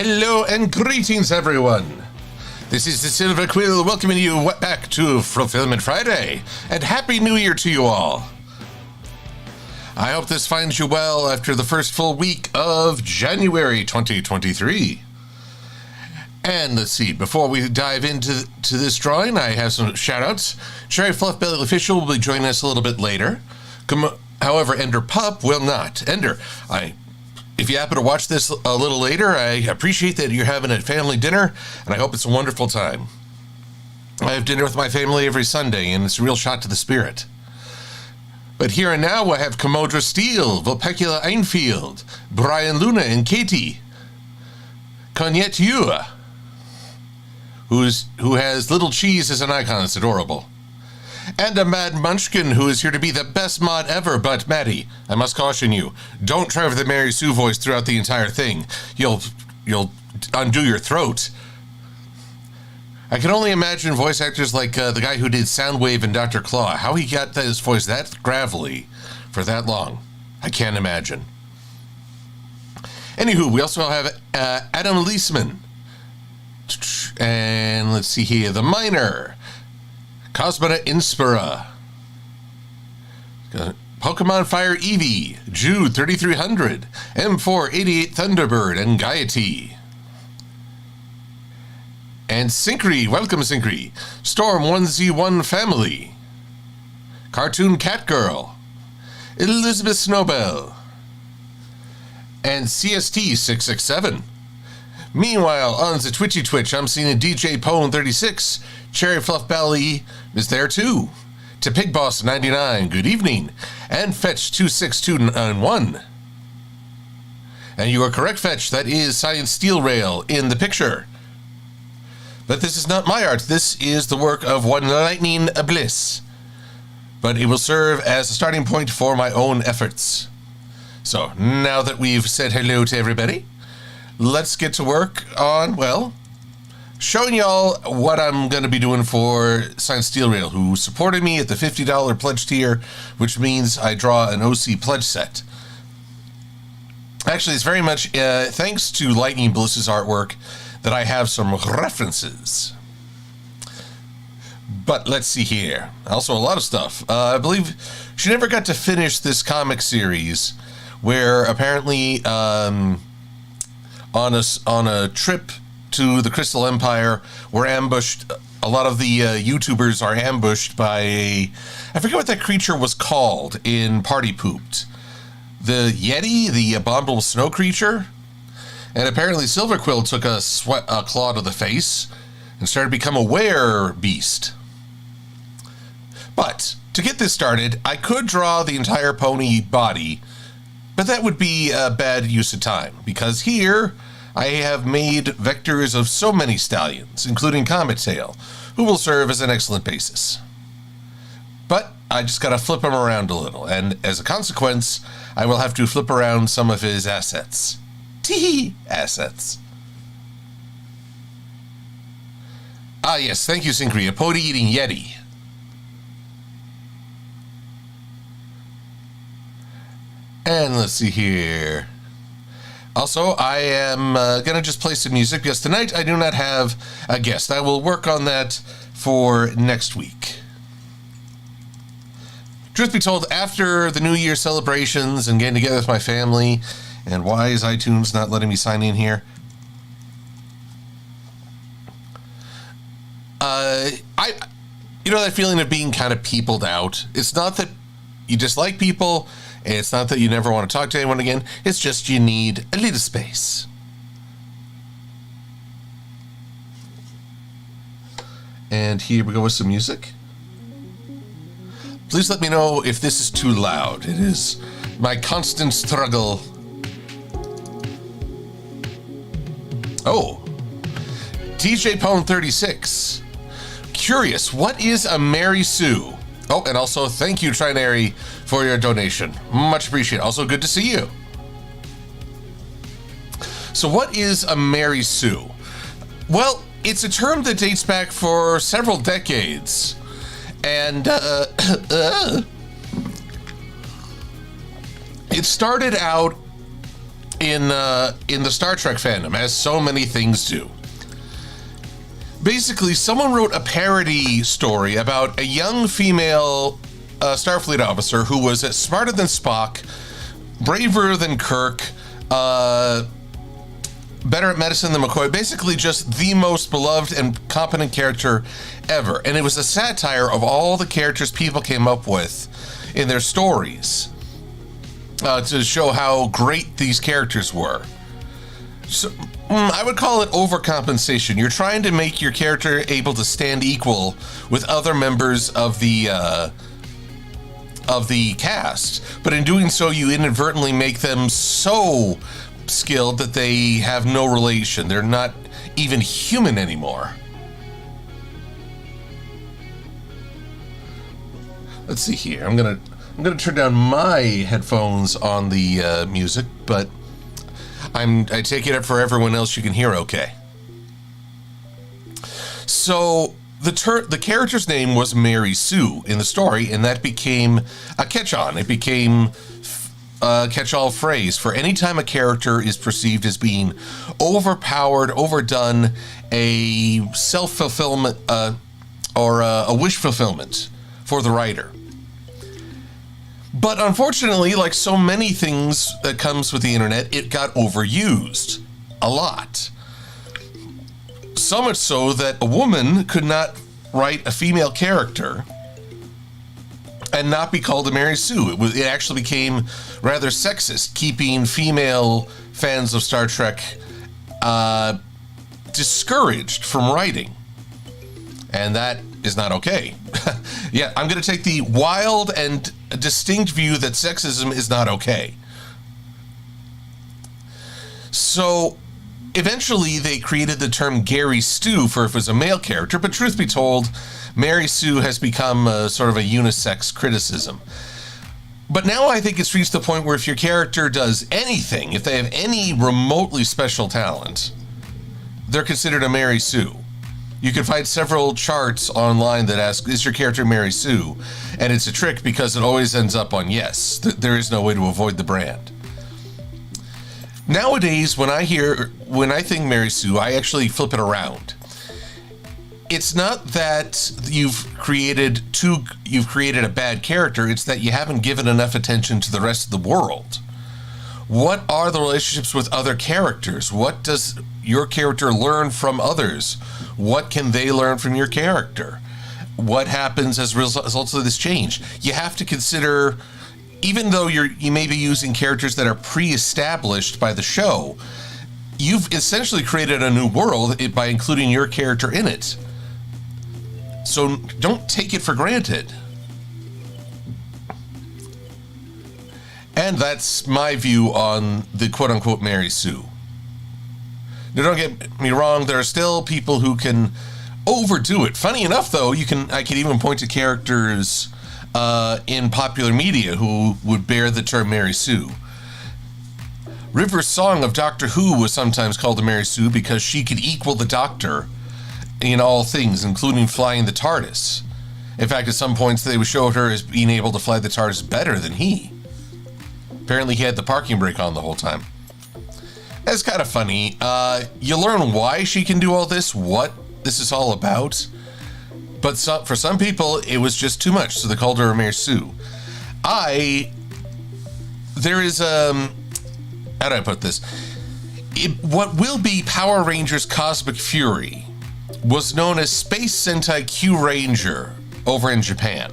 Hello and greetings, everyone. This is the Silver-Quill welcoming you back to Fulfillment Friday, and Happy New Year to you all. I hope this finds you well after the first full week of January 2023. And let's see, before we dive into this drawing, I have some shout-outs. Cherry Fluffbelly Official will be joining us a little bit later. However, Ender Pup will not. Ender, if you happen to watch this a little later, I appreciate that you're having a family dinner, and I hope it's a wonderful time. I have dinner with my family every Sunday, and it's a real shot to the spirit. But here and now, I have Commodore Steele, Vulpecula Einfield, Brian Luna, and Katie. Cognette Yua, who has little cheese as an icon. It's adorable. And a Mad Munchkin, who is here to be the best mod ever. But Maddie, I must caution you, don't try with the Mary Sue voice throughout the entire thing. You'll undo your throat. I can only imagine voice actors like the guy who did Soundwave and Dr. Claw, how he got his voice that gravelly for that long. I can't imagine. Anywho, we also have Adam Leisman. And let's see here, The Miner. Cosmeta Inspira. Pokemon Fire Eevee. Jude 3300. M488 Thunderbird and Gaiety. And Syncry, welcome Syncry. Storm 1Z1 Family. Cartoon Catgirl. Elizabeth Snowbell. And CST 667. Meanwhile, on the Twitch, I'm seeing a DJ Pone36. Cherry Fluff Belly is there too. To Pig Boss 99, good evening. And Fetch 26291. And you are correct, Fetch. That is Science SteelRail in the picture. But this is not my art. This is the work of one Lightning Bliss. But it will serve as a starting point for my own efforts. So, now that we've said hello to everybody, let's get to work on, well, showing y'all what I'm going to be doing for Science SteelRail, who supported me at the $50 pledge tier, which means I draw an OC pledge set. Actually, it's very much thanks to Lightning Bliss's artwork that I have some references. But let's see here. Also, a lot of stuff. I believe she never got to finish this comic series where apparently on a trip to the Crystal Empire, we're ambushed. A lot of the YouTubers are ambushed by I forget what that creature was called in Party Pooped. The Yeti, the abominable snow creature. And apparently Silver-Quill took a claw to the face and started to become a were-beast. But to get this started, I could draw the entire pony body, but that would be a bad use of time, because here I have made vectors of so many stallions, including Comet Tail, who will serve as an excellent basis. But I just gotta flip him around a little, and as a consequence, I will have to flip around some of his assets. Tee assets. Ah yes, thank you, Syncry, a pony-eating Yeti. And let's see here. Also, I am going to just play some music because tonight I do not have a guest. I will work on that for next week. Truth be told, after the New Year celebrations and getting together with my family, and why is iTunes not letting me sign in here? You know that feeling of being kind of peopled out? It's not that you dislike people, and it's not that you never want to talk to anyone again. It's just you need a little space. And here we go with some music. Please let me know if this is too loud. It is my constant struggle. Oh, DJ Pone 36. Curious, what is a Mary Sue? Oh, and also thank you, Trinary, for your donation. Much appreciated. Also, good to see you. So what is a Mary Sue? Well, it's a term that dates back for several decades. And it started out in the Star Trek fandom, as so many things do. Basically, someone wrote a parody story about a young female Starfleet officer who was smarter than Spock, braver than Kirk, better at medicine than McCoy, basically just the most beloved and competent character ever. And it was a satire of all the characters people came up with in their stories to show how great these characters were. So I would call it overcompensation. You're trying to make your character able to stand equal with other members of the cast, but in doing so, you inadvertently make them so skilled that they have no relation. They're not even human anymore. Let's see here. I'm gonna turn down my headphones on the music, but I take it up for everyone else. You can hear okay. So the character's name was Mary Sue in the story, and that became a catch-on. It became a catch-all phrase for any time a character is perceived as being overpowered, overdone, a self-fulfillment or a wish fulfillment for the writer. But unfortunately, like so many things that comes with the internet, it got overused a lot. So much so that a woman could not write a female character and not be called a Mary Sue. It actually became rather sexist, keeping female fans of Star Trek discouraged from writing. And that is not okay. Yeah, I'm going to take the wild and distinct view that sexism is not okay. So eventually they created the term Gary Stu for if it was a male character, but truth be told, Mary Sue has become sort of a unisex criticism. But now I think it's reached the point where if your character does anything, if they have any remotely special talent, they're considered a Mary Sue. You can find several charts online that ask, is your character Mary Sue? And it's a trick because it always ends up on yes. There is no way to avoid the brand. Nowadays, when I think Mary Sue, I actually flip it around. It's not that you've created a bad character, it's that you haven't given enough attention to the rest of the world. What are the relationships with other characters? What does your character learn from others? What can they learn from your character? What happens as a result of this change? You have to consider, even though you may be using characters that are pre-established by the show, you've essentially created a new world by including your character in it. So don't take it for granted. And that's my view on the quote-unquote Mary Sue. Now, don't get me wrong, there are still people who can overdo it. Funny enough, though, I can even point to characters in popular media who would bear the term Mary Sue. River's song of Doctor Who was sometimes called a Mary Sue because she could equal the Doctor in all things, including flying the TARDIS. In fact, at some points they would show her as being able to fly the TARDIS better than he. Apparently he had the parking brake on the whole time. That's kind of funny. You learn why she can do all this, what this is all about. But for some people, it was just too much, so they called her a Mary Sue. There is, how do I put this? What will be Power Rangers Cosmic Fury was known as Space Sentai Q Ranger over in Japan.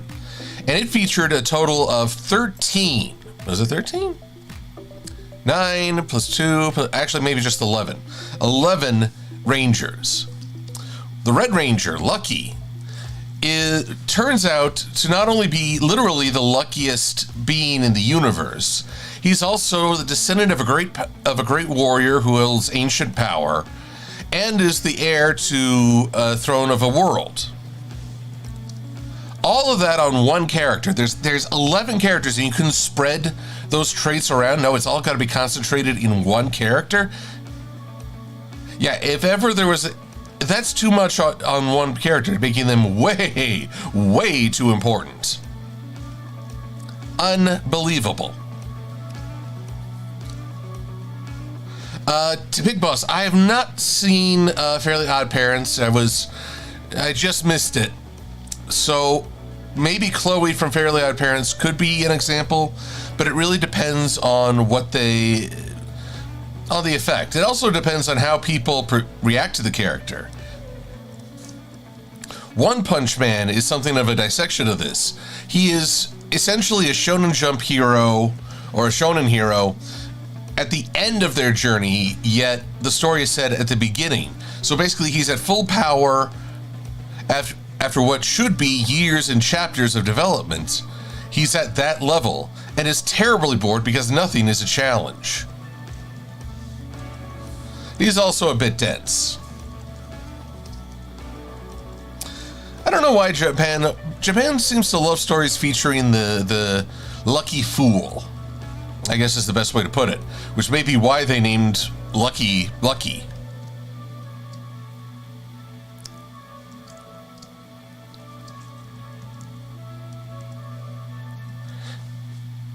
And it featured a total of 13. Was it 13? 9 plus 2, actually maybe just 11. 11 Rangers. The Red Ranger, Lucky, turns out to not only be literally the luckiest being in the universe, he's also the descendant of a great warrior who holds ancient power and is the heir to a throne of a world. All of that on one character. There's 11 characters, and you can spread those traits around. No, it's all got to be concentrated in one character. Yeah, if ever there was that's too much on one character, making them way, way too important. Unbelievable. To Big Boss, I have not seen Fairly Odd Parents. I just missed it. So maybe Chloe from Fairly Odd Parents could be an example, but it really depends on on the effect. It also depends on how people react to the character. One Punch Man is something of a dissection of this. He is essentially a Shonen Jump hero, or a Shonen hero, at the end of their journey, yet the story is set at the beginning. So basically he's at full power after what should be years and chapters of development. He's at that level and is terribly bored because nothing is a challenge. He's also a bit dense. I don't know why Japan seems to love stories featuring the lucky fool, I guess is the best way to put it, which may be why they named Lucky.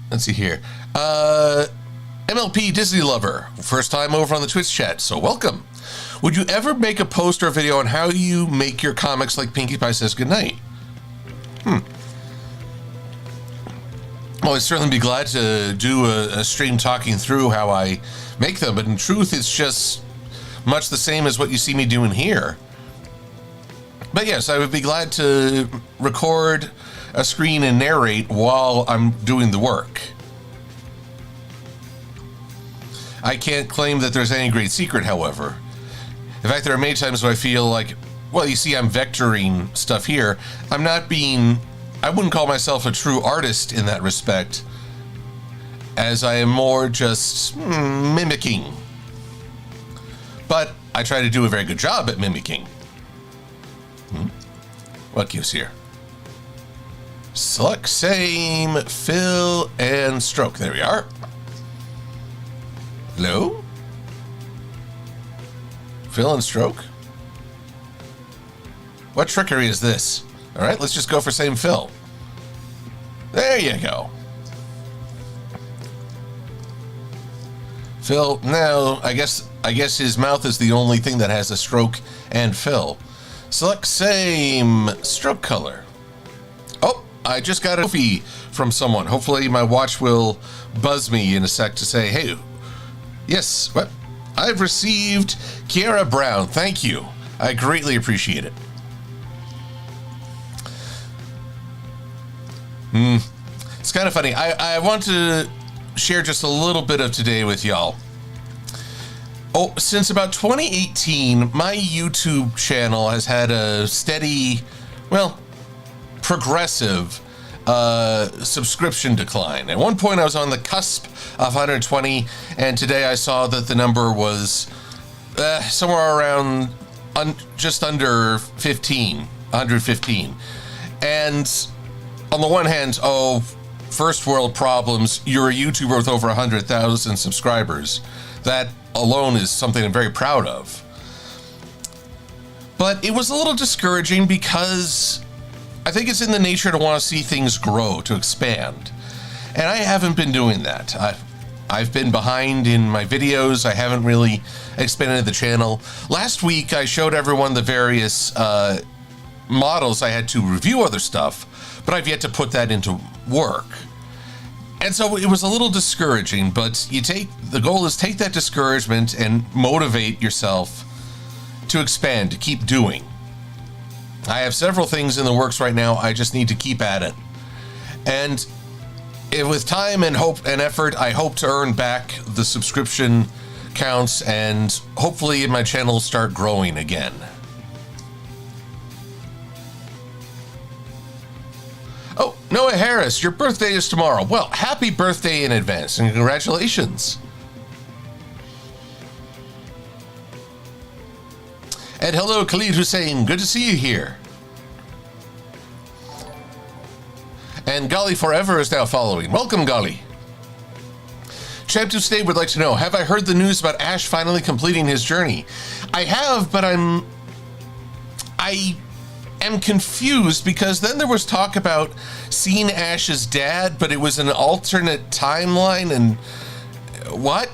Let's see here. MLP Disney Lover, first time over on the Twitch chat, so welcome. Would you ever make a post or a video on how you make your comics like Pinkie Pie Says Goodnight? Well, I'd certainly be glad to do a stream talking through how I make them, but in truth, it's just much the same as what you see me doing here. But yes, I would be glad to record a screen and narrate while I'm doing the work. I can't claim that there's any great secret, however. In fact, there are many times where I feel like, well, you see I'm vectoring stuff here. I wouldn't call myself a true artist in that respect, as I am more just mimicking. But I try to do a very good job at mimicking. What gives here? Select, same, fill, and stroke. There we are. Hello? Fill and stroke? What trickery is this? All right, let's just go for same fill. There you go. Fill. Now, I guess his mouth is the only thing that has a stroke and fill. Select same stroke color. Oh, I just got a trophy from someone. Hopefully my watch will buzz me in a sec to say, hey, yes, what? I've received Kiara Brown. Thank you. I greatly appreciate it. It's kind of funny. I want to share just a little bit of today with y'all. Oh, since about 2018, my YouTube channel has had a steady, well, progressive subscription decline. At one point I was on the cusp of 120, and today I saw that the number was somewhere around just under 115. And on the one hand, first world problems, you're a YouTuber with over 100,000 subscribers. That alone is something I'm very proud of. But it was a little discouraging because I think it's in the nature to want to see things grow, to expand. And I haven't been doing that. I've been behind in my videos. I haven't really expanded the channel. Last week, I showed everyone the various models I had to review other stuff, but I've yet to put that into work. And so it was a little discouraging, but the goal is take that discouragement and motivate yourself to expand, to keep doing. I have several things in the works right now. I just need to keep at it. And with time and hope and effort, I hope to earn back the subscription counts, and hopefully my channel will start growing again. Oh, Noah Harris, your birthday is tomorrow. Well, happy birthday in advance and congratulations. And hello, Khalid Hussein. Good to see you here. And Gali Forever is now following. Welcome, Gali. Champ to Stay would like to know, have I heard the news about Ash finally completing his journey? I have, but I am confused because then there was talk about seeing Ash's dad, but it was an alternate timeline, and what?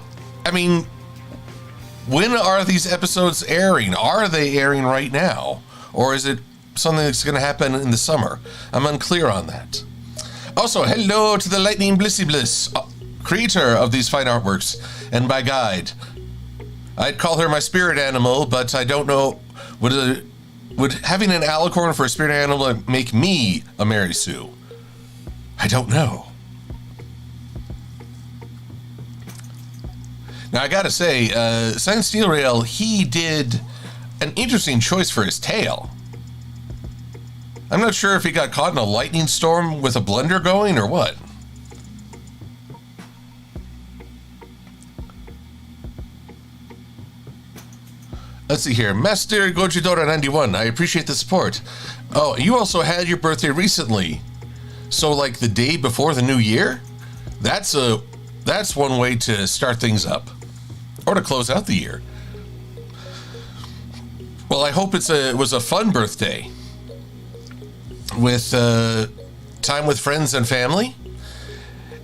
I mean, when are these episodes airing? Are they airing right now? Or is it something that's going to happen in the summer? I'm unclear on that. Also, hello to the Lightning Blissy Bliss, creator of these fine artworks, and my guide. I'd call her my spirit animal, but I don't know, would having an alicorn for a spirit animal make me a Mary Sue? I don't know. Now, I gotta say, Science SteelRail, he did an interesting choice for his tail. I'm not sure if he got caught in a lightning storm with a blender going or what. Let's see here. Master Gojidora91, I appreciate the support. Oh, you also had your birthday recently. So, like, the day before the new year? That's one way to start things up. Or to close out the year. Well, I hope it was a fun birthday. With time with friends and family.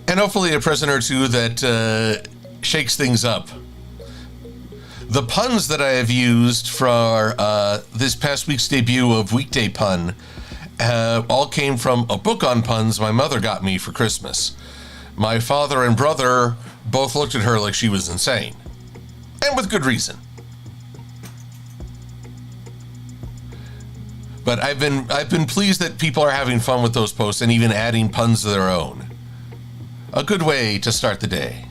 And hopefully a present or two that shakes things up. The puns that I have used for this past week's debut of Weekday Pun all came from a book on puns my mother got me for Christmas. My father and brother both looked at her like she was insane. And with good reason. But I've been pleased that people are having fun with those posts and even adding puns of their own. A good way to start the day.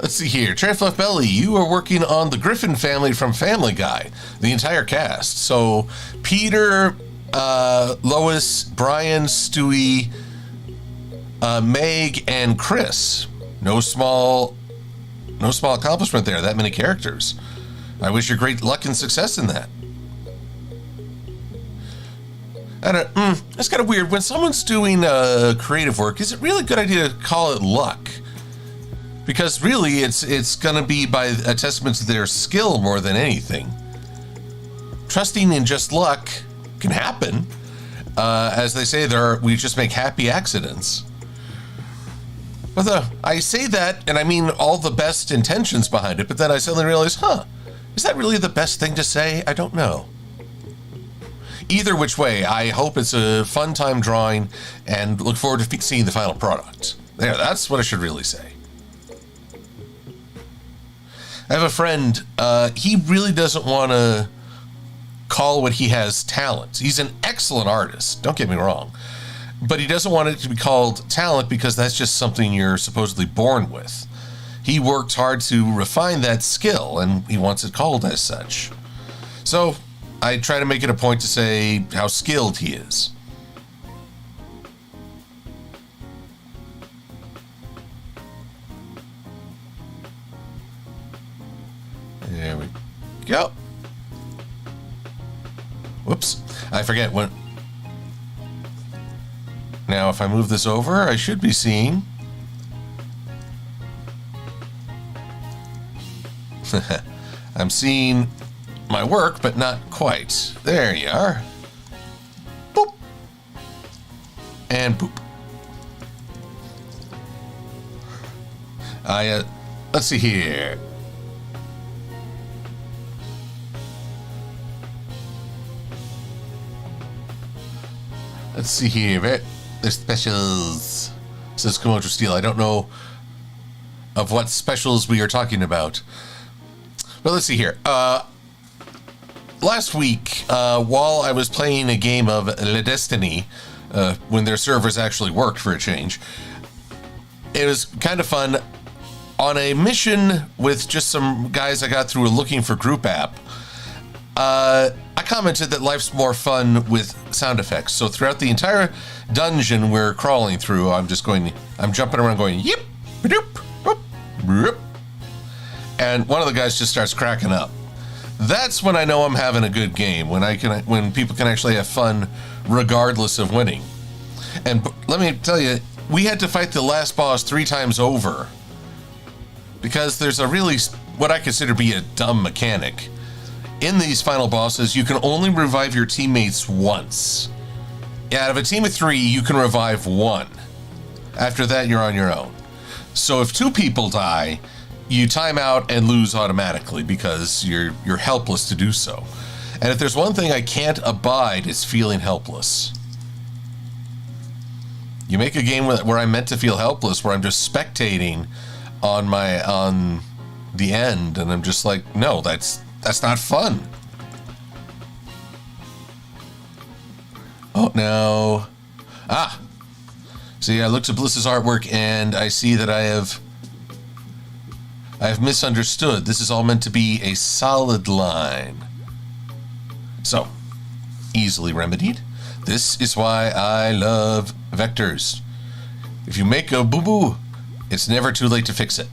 Let's see here. Tranfluff Belly, you are working on the Griffin family from Family Guy. The entire cast. So Peter, Lois, Brian, Stewie, Meg, and Chris. No small accomplishment there. That many characters. I wish you great luck and success in that. And it's kind of weird. When someone's doing creative work, is it really a good idea to call it luck? Because really, it's going to be by a testament to their skill more than anything. Trusting in just luck can happen. As they say, we just make happy accidents. But I say that, and I mean all the best intentions behind it, but then I suddenly realize, is that really the best thing to say? I don't know. Either which way, I hope it's a fun time drawing and look forward to seeing the final product. There, that's what I should really say. I have a friend, he really doesn't want to call what he has talent. He's an excellent artist, don't get me wrong. But he doesn't want it to be called talent because that's just something you're supposedly born with. He worked hard to refine that skill, and he wants it called as such. So I try to make it a point to say how skilled he is. There we go. Whoops. I forget when. Now, if I move this over, I should be seeing. I'm seeing my work, but not quite. There you are. Boop. And boop. Let's see here. Let's see here. There's specials, says Komodo Steel. I don't know of what specials we are talking about. But let's see here. Last week, while I was playing a game of Le Destiny, when their servers actually worked for a change, it was kind of fun. On a mission with just some guys I got through a looking for group app, I commented that life's more fun with sound effects. So throughout the entire dungeon we're crawling through, I'm jumping around going, yip, doop, whoop, whoop. And one of the guys just starts cracking up. That's when I know I'm having a good game, when people can actually have fun regardless of winning. And let me tell you, we had to fight the last boss 3 times over because there's a really, what I consider to be a dumb mechanic. In these final bosses, you can only revive your teammates once. Out of a team of 3, you can revive 1. After that, you're on your own. So if 2 people die, you time out and lose automatically because you're helpless to do so. And if there's one thing I can't abide, it's feeling helpless. You make a game where I'm meant to feel helpless, where I'm just spectating on the end, and I'm just like, no, that's not fun. Oh no. See, I looked at Bliss's artwork and I see that I have misunderstood. This is all meant to be a solid line. So, easily remedied. This is why I love vectors. If you make a boo-boo, it's never too late to fix it.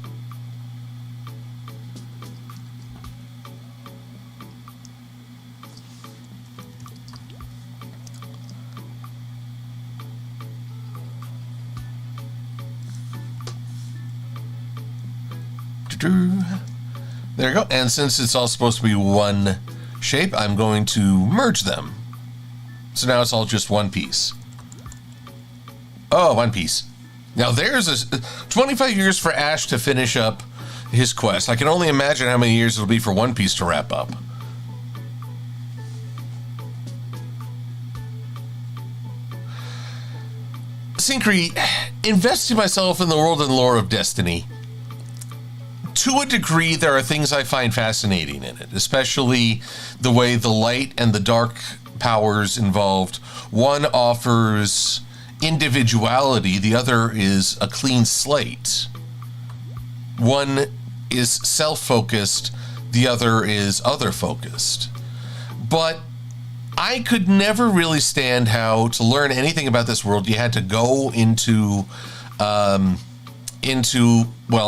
There you go. And since it's all supposed to be one shape, I'm going to merge them. So now it's all just one piece. Oh, one piece. Now there's 25 years for Ash to finish up his quest. I can only imagine how many years it'll be for One Piece to wrap up. Synchree, investing myself in the world and lore of Destiny. To a degree, there are things I find fascinating in it, especially the way the light and the dark powers involved. One offers individuality, the other is a clean slate. One is self-focused, the other is other-focused. But I could never really stand how to learn anything about this world. You had to go into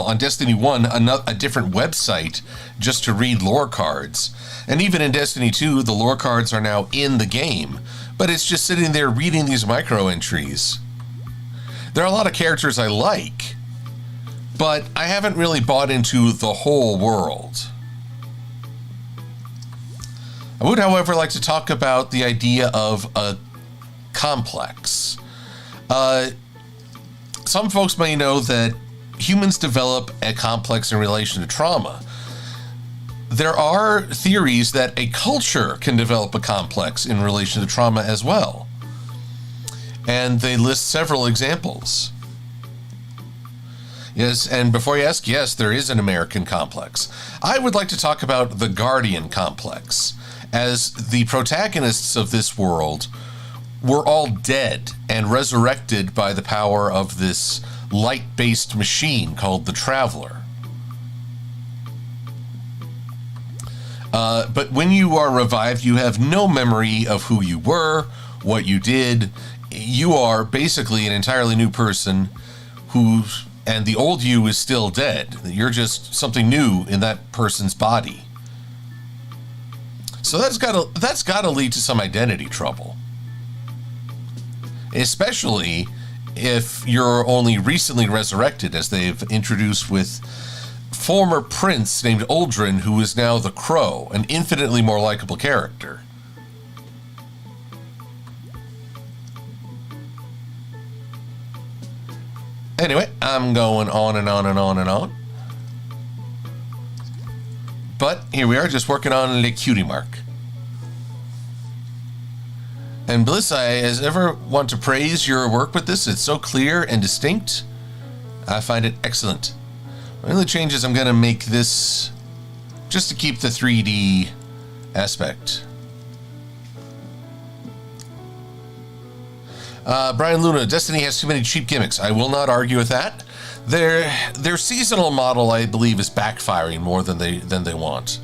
on Destiny 1, a different website just to read lore cards. And even in Destiny 2, the lore cards are now in the game, but it's just sitting there reading these micro entries. There are a lot of characters I like, but I haven't really bought into the whole world. I would, however, like to talk about the idea of a complex. Some folks may know that humans develop a complex in relation to trauma. There are theories that a culture can develop a complex in relation to trauma as well. And they list several examples. Yes, and before you ask, yes, there is an American complex. I would like to talk about the Guardian complex, as the protagonists of this world were all dead and resurrected by the power of this light-based machine called the Traveler. But when you are revived, you have no memory of who you were, what you did. You are basically an entirely new person and the old you is still dead. You're just something new in that person's body. So that's gotta lead to some identity trouble. Especially if you're only recently resurrected, as they've introduced with former prince named Uldren, who is now the Crow, an infinitely more likable character. Anyway, I'm going on and on and on and on. But here we are, just working on Le Cutie Mark. And Bliss, I as ever want to praise your work with this. It's so clear and distinct. I find it excellent. One of the changes I'm going to make this just to keep the 3D aspect. Brian Luna, Destiny has too many cheap gimmicks. I will not argue with that. Their seasonal model, I believe, is backfiring more than they want.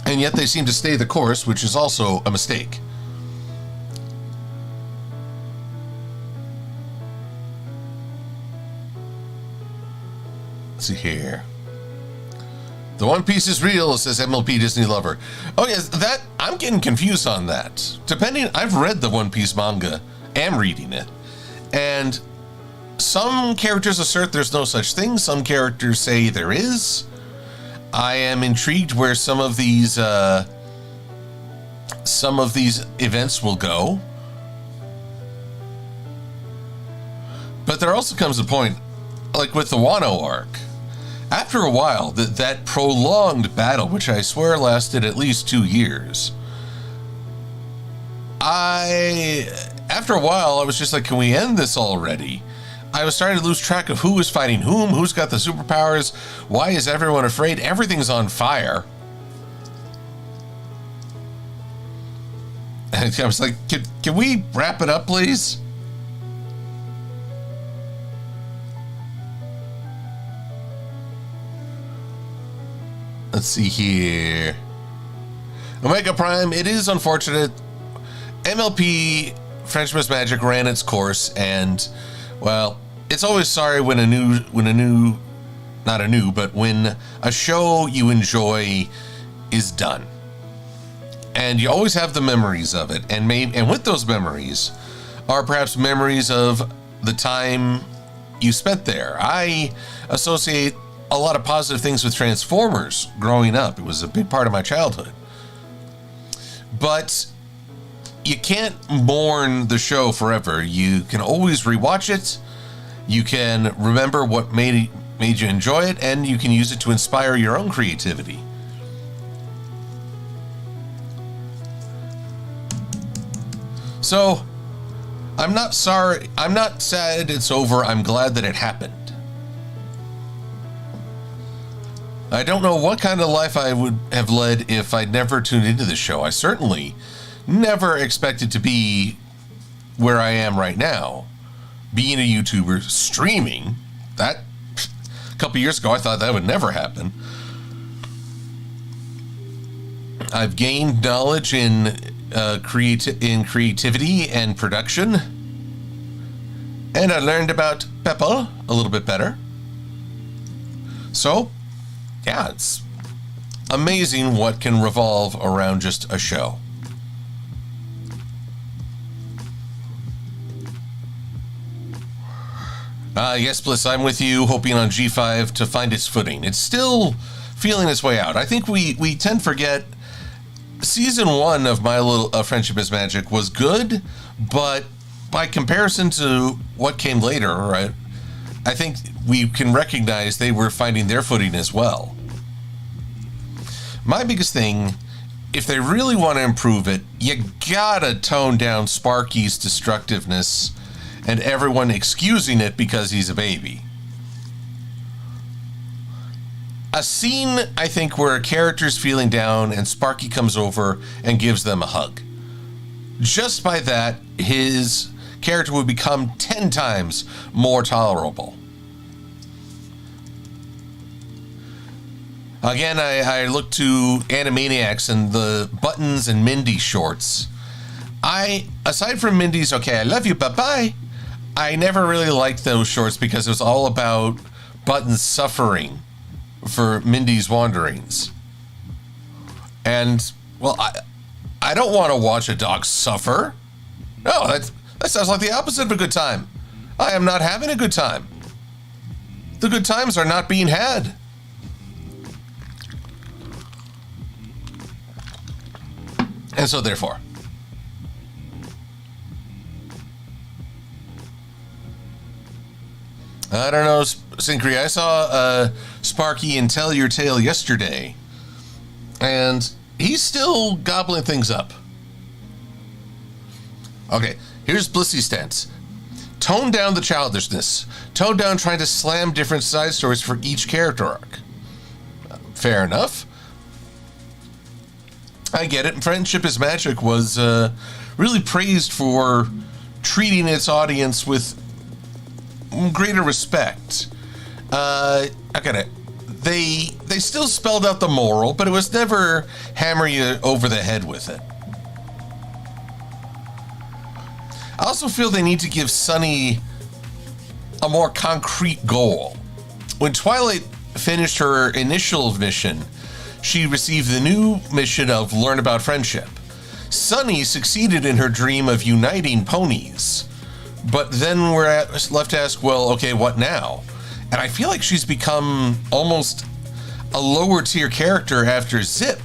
And yet they seem to stay the course, which is also a mistake. Let's see here. The One Piece is real, says MLP Disney Lover. Oh yes, that I'm getting confused on that. I've read the One Piece manga, am reading it, and some characters assert there's no such thing. Some characters say there is. I am intrigued where some of these events will go. But there also comes a point, like with the Wano arc. After a while, that prolonged battle, which I swear lasted at least 2 years, after a while, I was just like, can we end this already? I was starting to lose track of who is fighting whom, who's got the superpowers, why is everyone afraid? Everything's on fire. And I was like, can we wrap it up, please? Let's see here. Omega Prime, it is unfortunate. MLP Friendship is Magic ran its course, and, well, it's always sorry when when a show you enjoy is done. And you always have the memories of it, and with those memories are perhaps memories of the time you spent there. I associate a lot of positive things with Transformers growing up. It was a big part of my childhood. But you can't mourn the show forever. You can always rewatch it. You can remember what made you enjoy it, and you can use it to inspire your own creativity. So, I'm not sorry. I'm not sad it's over. I'm glad that it happened. I don't know what kind of life I would have led if I'd never tuned into the show. I certainly never expected to be where I am right now. Being a YouTuber, streaming, that a couple years ago I thought that would never happen. I've gained knowledge in creativity and production, and I learned about Peppa a little bit better. So, yeah, it's amazing what can revolve around just a show. Yes, Bliss, I'm with you, hoping on G5 to find its footing. It's still feeling its way out. I think we tend to forget season 1 of My Little Friendship is Magic was good, but by comparison to what came later, right, I think we can recognize they were finding their footing as well. My biggest thing, if they really want to improve it, you gotta tone down Sparky's destructiveness and everyone excusing it because he's a baby. A scene, I think, where a character's feeling down and Sparky comes over and gives them a hug. Just by that, his character would become 10 times more tolerable. Again, I look to Animaniacs and the Buttons and Mindy shorts. Aside from Mindy's, okay, I love you, bye-bye, I never really liked those shorts because it was all about Buttons suffering for Mindy's wanderings. And, well, I don't want to watch a dog suffer. No, that sounds like the opposite of a good time. I am not having a good time. The good times are not being had. And so, therefore, I don't know, Synchrony. I saw Sparky in Tell Your Tale yesterday, and he's still gobbling things up. Okay, here's Blissy's stance. Tone down the childishness. Tone down trying to slam different side stories for each character arc. Fair enough. I get it. Friendship is Magic was really praised for treating its audience with greater respect. I get it. They still spelled out the moral, but it was never hammer you over the head with it. I also feel they need to give Sunny a more concrete goal. When Twilight finished her initial mission, she received the new mission of learn about friendship. Sunny succeeded in her dream of uniting ponies. But then we're left to ask, well, okay, what now? And I feel like she's become almost a lower tier character after Zip,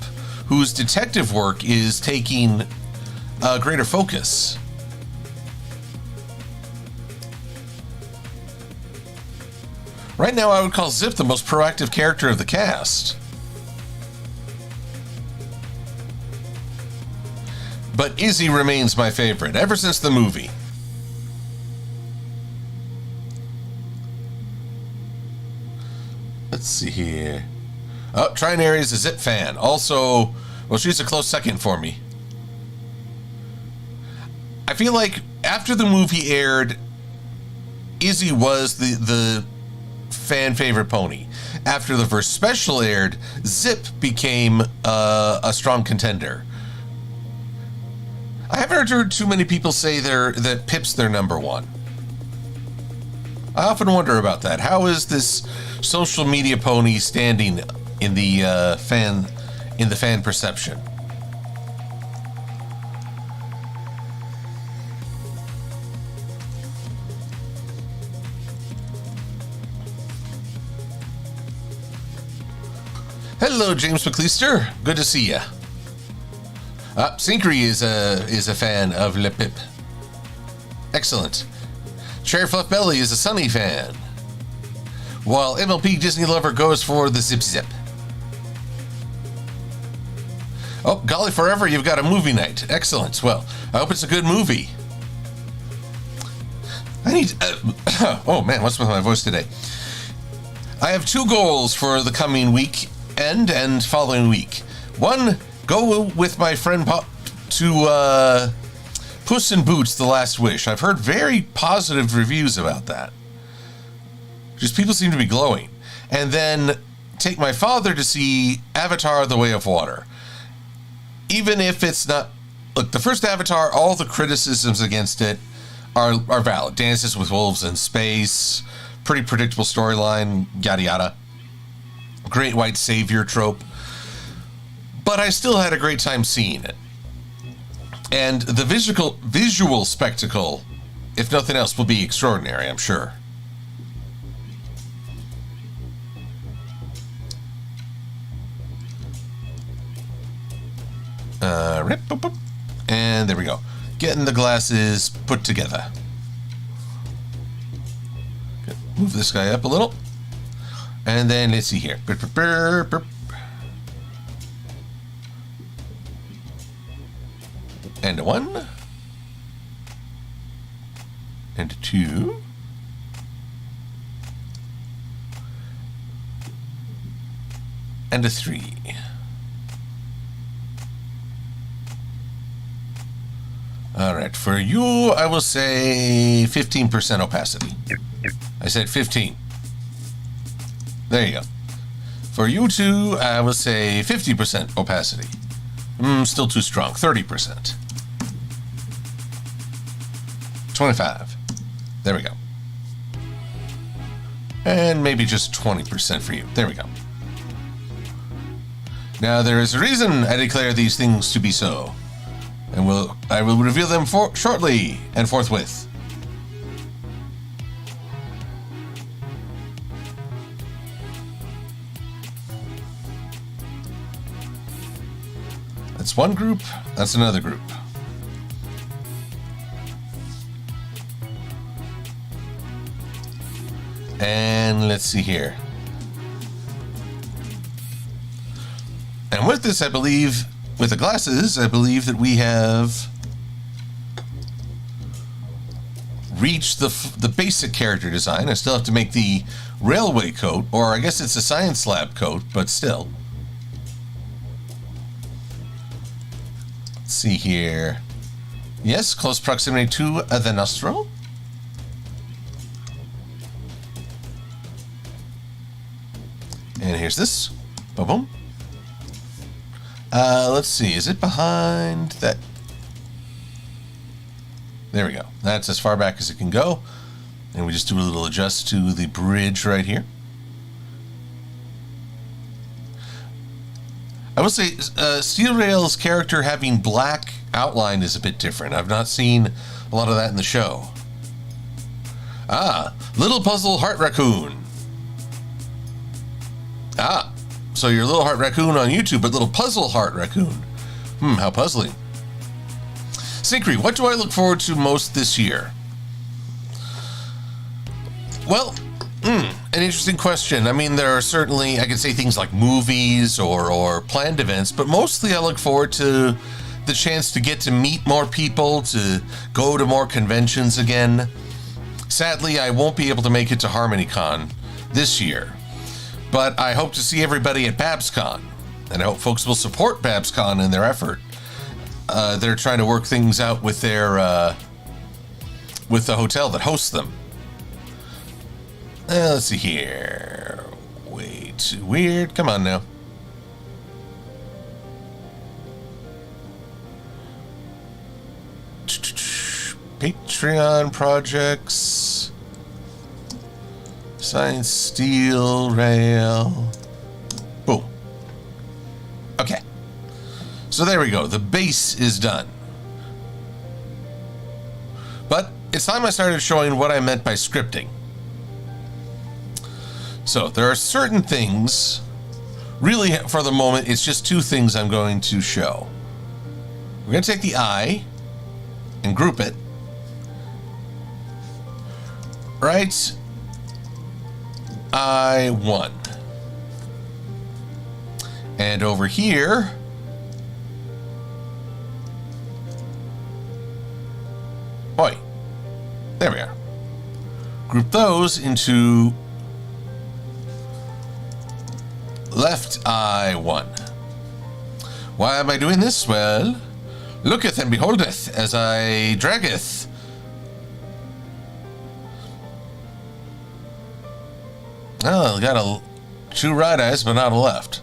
whose detective work is taking a greater focus. Right now, I would call Zip the most proactive character of the cast. But Izzy remains my favorite, ever since the movie. Let's see here. Oh, Trinary is a Zip fan. Also, well, she's a close second for me. I feel like after the movie aired, Izzy was the fan favorite pony. After the first special aired, Zip became a strong contender. I haven't heard too many people say that Pip's their number one. I often wonder about that. How is this social media pony standing in the fan perception? Hello, James McLeister. Good to see you. Syncry is a fan of Le Pip. Excellent. Cherry Fluff Belly is a Sunny fan. While MLP Disney Lover goes for the Zip Zip. Oh, golly forever, you've got a movie night. Excellent. Well, I hope it's a good movie. I need... oh, man, what's with my voice today? I have 2 goals for the coming week and following week. One, go with my friend Pop to Puss in Boots: The Last Wish. I've heard very positive reviews about that. Just people seem to be glowing. And then take my father to see Avatar: The Way of Water. Even if it's not... Look, the first Avatar, all the criticisms against it are valid. Dances with Wolves in space, pretty predictable storyline, yada yada. Great white savior trope. But I still had a great time seeing it. And the visual spectacle, if nothing else, will be extraordinary, I'm sure. And there we go. Getting the glasses put together. Okay, move this guy up a little. And then let's see here. And a 1. And a 2. And a 3. All right, for you, I will say 15% opacity. I said 15. There you go. For you two, I will say 50% opacity. Still too strong. 30%. 25. There we go. And maybe just 20% for you. There we go. Now, there is a reason I declare these things to be so. And I will reveal them shortly and forthwith. That's one group, that's another group. And let's see here. And with this, I believe, with the glasses, I believe that we have reached the basic character design. I still have to make the railway coat, or I guess it's a science lab coat, but still. Let's see here. Yes, close proximity to the nostril. And here's this. Boom, boom. Let's see. Is it behind that? There we go. That's as far back as it can go. And we just do a little adjust to the bridge right here. I will say, SteelRail's character having black outline is a bit different. I've not seen a lot of that in the show. Ah, Little Puzzle Heart Raccoon. Ah, so you're Little Heart Raccoon on YouTube, but Little Puzzle Heart Raccoon. How puzzling. Syncry, what do I look forward to most this year? Well, an interesting question. I mean, there are certainly, I can say things like movies or planned events, but mostly I look forward to the chance to get to meet more people, to go to more conventions again. Sadly, I won't be able to make it to HarmonyCon this year, but I hope to see everybody at BabsCon, and I hope folks will support BabsCon in their effort. They're trying to work things out with their with the hotel that hosts them. Let's see here. Way too weird. Come on now. Patreon projects. Science SteelRail. Boom. Okay. So there we go. The base is done. But it's time I started showing what I meant by scripting. So there are certain things, really for the moment, it's just two things I'm going to show. We're going to take the eye and group it. Right? I1. And over here, boy, there we are. Group those into left I1. Why am I doing this? Well, looketh and beholdeth as I draggeth. Oh, got two right eyes, but not a left.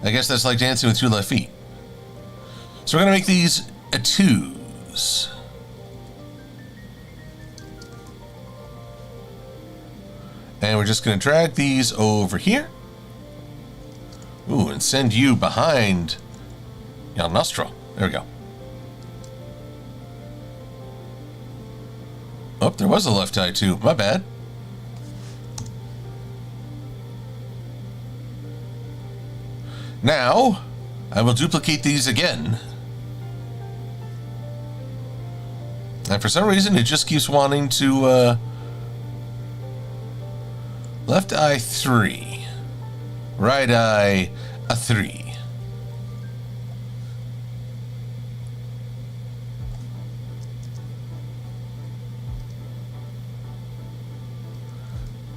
I guess that's like dancing with two left feet. So we're going to make these a twos. And we're just going to drag these over here. Ooh, and send you behind your nostril. There we go. Oh, there was a left eye too. My bad. Now, I will duplicate these again. And for some reason, it just keeps wanting to, left eye 3. Right eye a 3.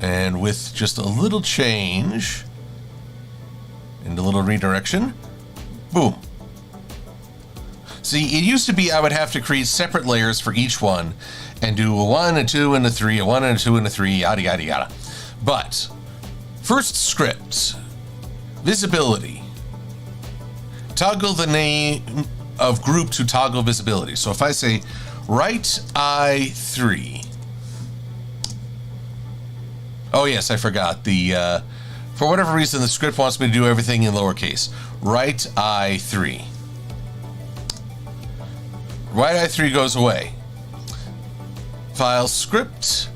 And with just a little change and a little redirection, boom. See, it used to be I would have to create separate layers for each one and do a 1, a 2, and a 3, a 1, and a 2, and a 3, yada, yada, yada. But first script, visibility. Toggle the name of group to toggle visibility. So if I say right eye 3. Oh yes, I forgot. The for whatever reason the script wants me to do everything in lowercase. Right eye 3. Right eye 3 goes away. File script,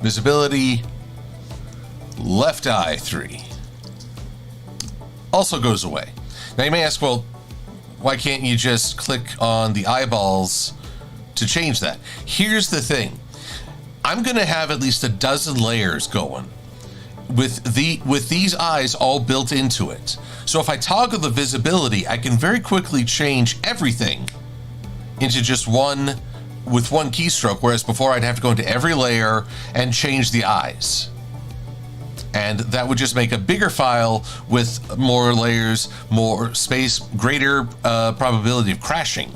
visibility, left eye 3. Also goes away. Now you may ask, well, why can't you just click on the eyeballs to change that? Here's the thing. I'm going to have at least a dozen layers going with these eyes all built into it. So if I toggle the visibility, I can very quickly change everything into just one with one keystroke, whereas before I'd have to go into every layer and change the eyes. And that would just make a bigger file with more layers, more space, greater probability of crashing.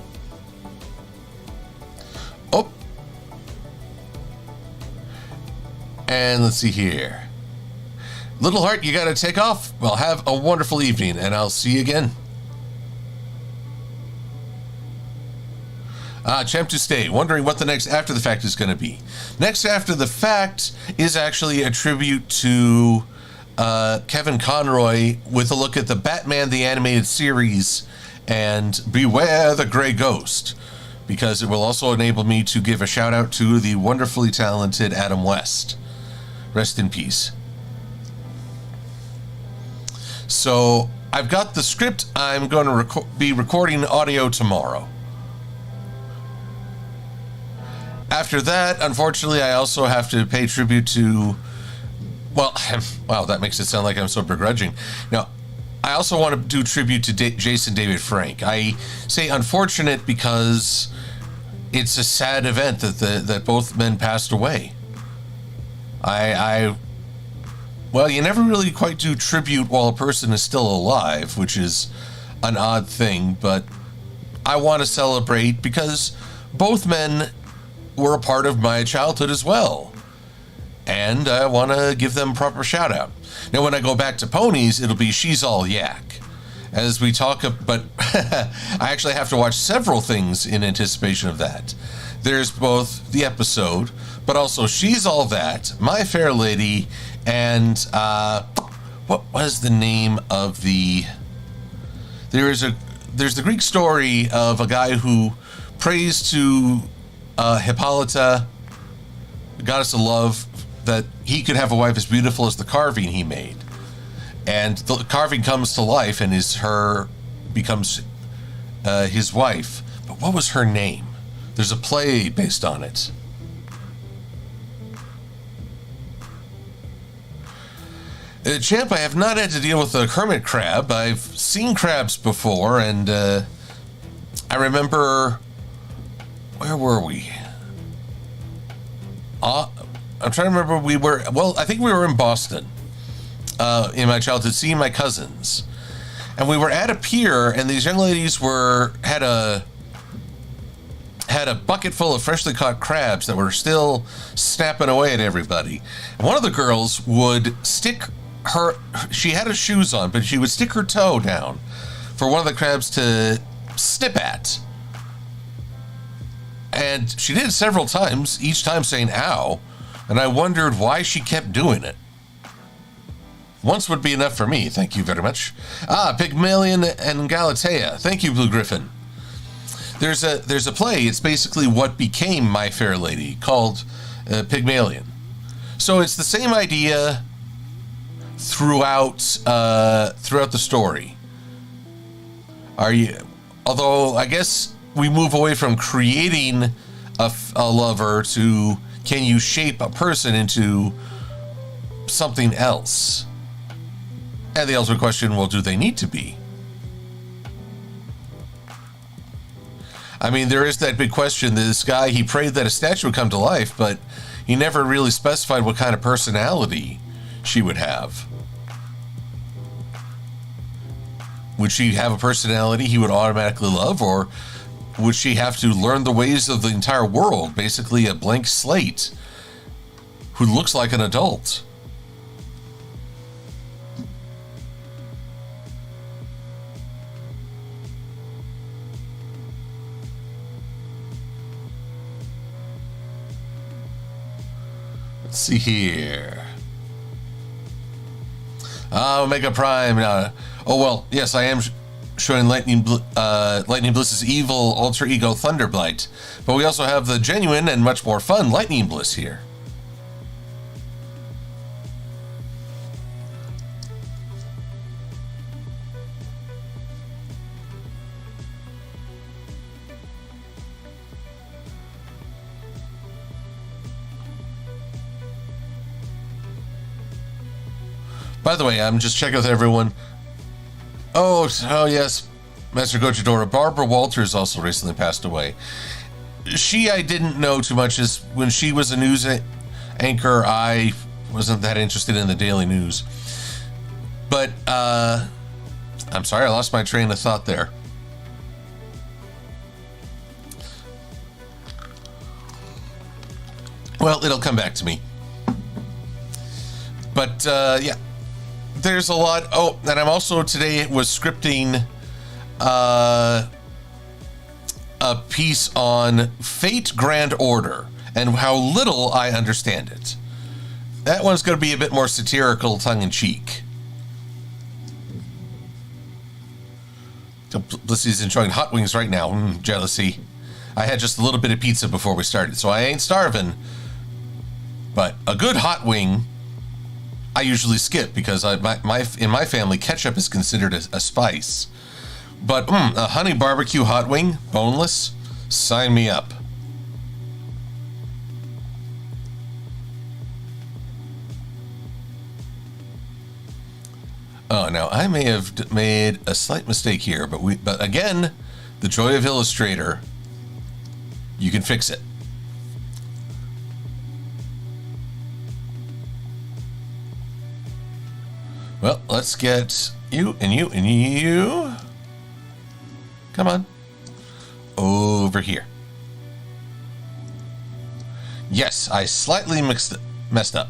Oh. And let's see here. Little heart, you gotta take off. Well, have a wonderful evening, and I'll see you again. Champ to stay, wondering what the next after the fact is going to be. Next after the fact is actually a tribute to Kevin Conroy with a look at the Batman the Animated Series and Beware the Grey Ghost, because it will also enable me to give a shout out to the wonderfully talented Adam West. Rest in peace. So I've got the script. I'm going to be recording audio tomorrow. After that, unfortunately, I also have to pay tribute to Well, wow, that makes it sound like I'm so begrudging. Now, I also want to do tribute to Jason David Frank. I say unfortunate because it's a sad event that both men passed away. Well, you never really quite do tribute while a person is still alive, which is an odd thing, but I want to celebrate because both men were a part of my childhood as well. And I want to give them proper shout out. Now, when I go back to ponies, it'll be She's All Yak. As we talk, but I actually have to watch several things in anticipation of that. There's both the episode, but also She's All That, My Fair Lady, and what was the name of the... There's the Greek story of a guy who prays to Hippolyta, the goddess of love, that he could have a wife as beautiful as the carving he made. And the carving comes to life and becomes his wife. But what was her name? There's a play based on it. Champ, I have not had to deal with a hermit crab. I've seen crabs before, and I remember... Where were we? I'm trying to remember. I think we were in Boston in my childhood, seeing my cousins. And we were at a pier, and these young ladies had a bucket full of freshly caught crabs that were still snapping away at everybody. And one of the girls would she had her shoes on, but she would stick her toe down for one of the crabs to snip at. And she did it several times, each time saying, ow. And I wondered why she kept doing it. Once would be enough for me, thank you very much. Pygmalion and Galatea. Thank you, Blue Griffin. There's a play, it's basically what became My Fair Lady, called Pygmalion. So it's the same idea throughout the story. Although I guess we move away from creating a lover to can you shape a person into something else? And the ultimate question, well, do they need to be? I mean, there is that big question. This guy, he prayed that a statue would come to life, but he never really specified what kind of personality she would have. Would she have a personality he would automatically love, or would she have to learn the ways of the entire world, basically a blank slate, who looks like an adult? Let's see here. Omega Prime. Oh, well, yes, I am showing Lightning Bliss's evil alter ego Thunderblight. But we also have the genuine and much more fun Lightning Bliss here. By the way, I'm just checking with everyone. Oh yes, Master Gojidora. Barbara Walters also recently passed away. I didn't know too much. As when she was a news anchor, I wasn't that interested in the daily news. But I'm sorry, I lost my train of thought there. Well, it'll come back to me. But yeah. There's a lot. Oh, and I'm also today was scripting a piece on Fate Grand Order and how little I understand it. That one's going to be a bit more satirical, tongue-in-cheek. Blissy's enjoying hot wings right now. Jealousy. I had just a little bit of pizza before we started, so I ain't starving. But a good hot wing I usually skip because in my family, ketchup is considered a spice. But a honey barbecue hot wing, boneless, sign me up. Oh, now I may have made a slight mistake here, but again, the joy of Illustrator, you can fix it. Well, let's get you and you and you. Come on. Over here. Yes, I slightly messed up.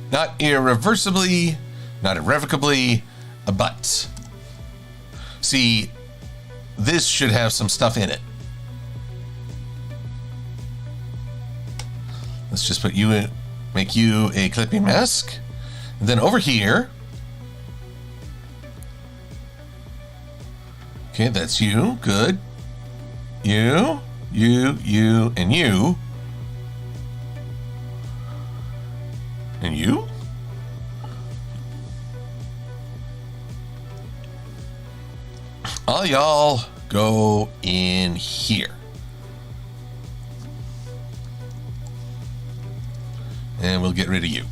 Not irreversibly, not irrevocably, but. See, this should have some stuff in it. Let's just put you in, make you a clipping mask. And then over here. Okay, that's you. Good. You, and you. And you? All y'all go in here. And we'll get rid of you.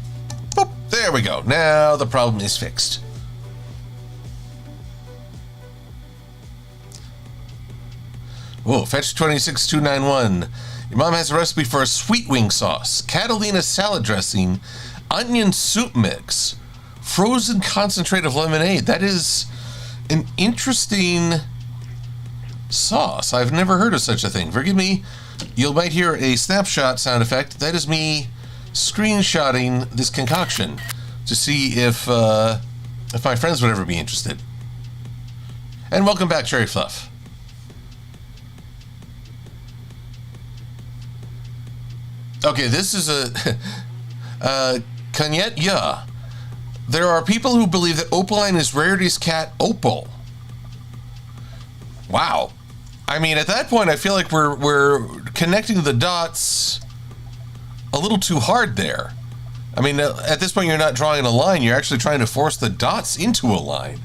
Boop, there we go. Now the problem is fixed. Whoa, fetch 26291. Your mom has a recipe for a sweet wing sauce, Catalina salad dressing, onion soup mix, frozen concentrate of lemonade. That is an interesting sauce. I've never heard of such a thing. Forgive me. You might hear a snapshot sound effect. That is me screenshotting this concoction to see if my friends would ever be interested. And welcome back, Cherry Fluff. Okay, this is a Kanyet. Yeah, there are people who believe that Opaline is Rarity's cat Opal. Wow, I mean, at that point, I feel like we're connecting the dots a little too hard there. I mean, at this point, you're not drawing a line; you're actually trying to force the dots into a line.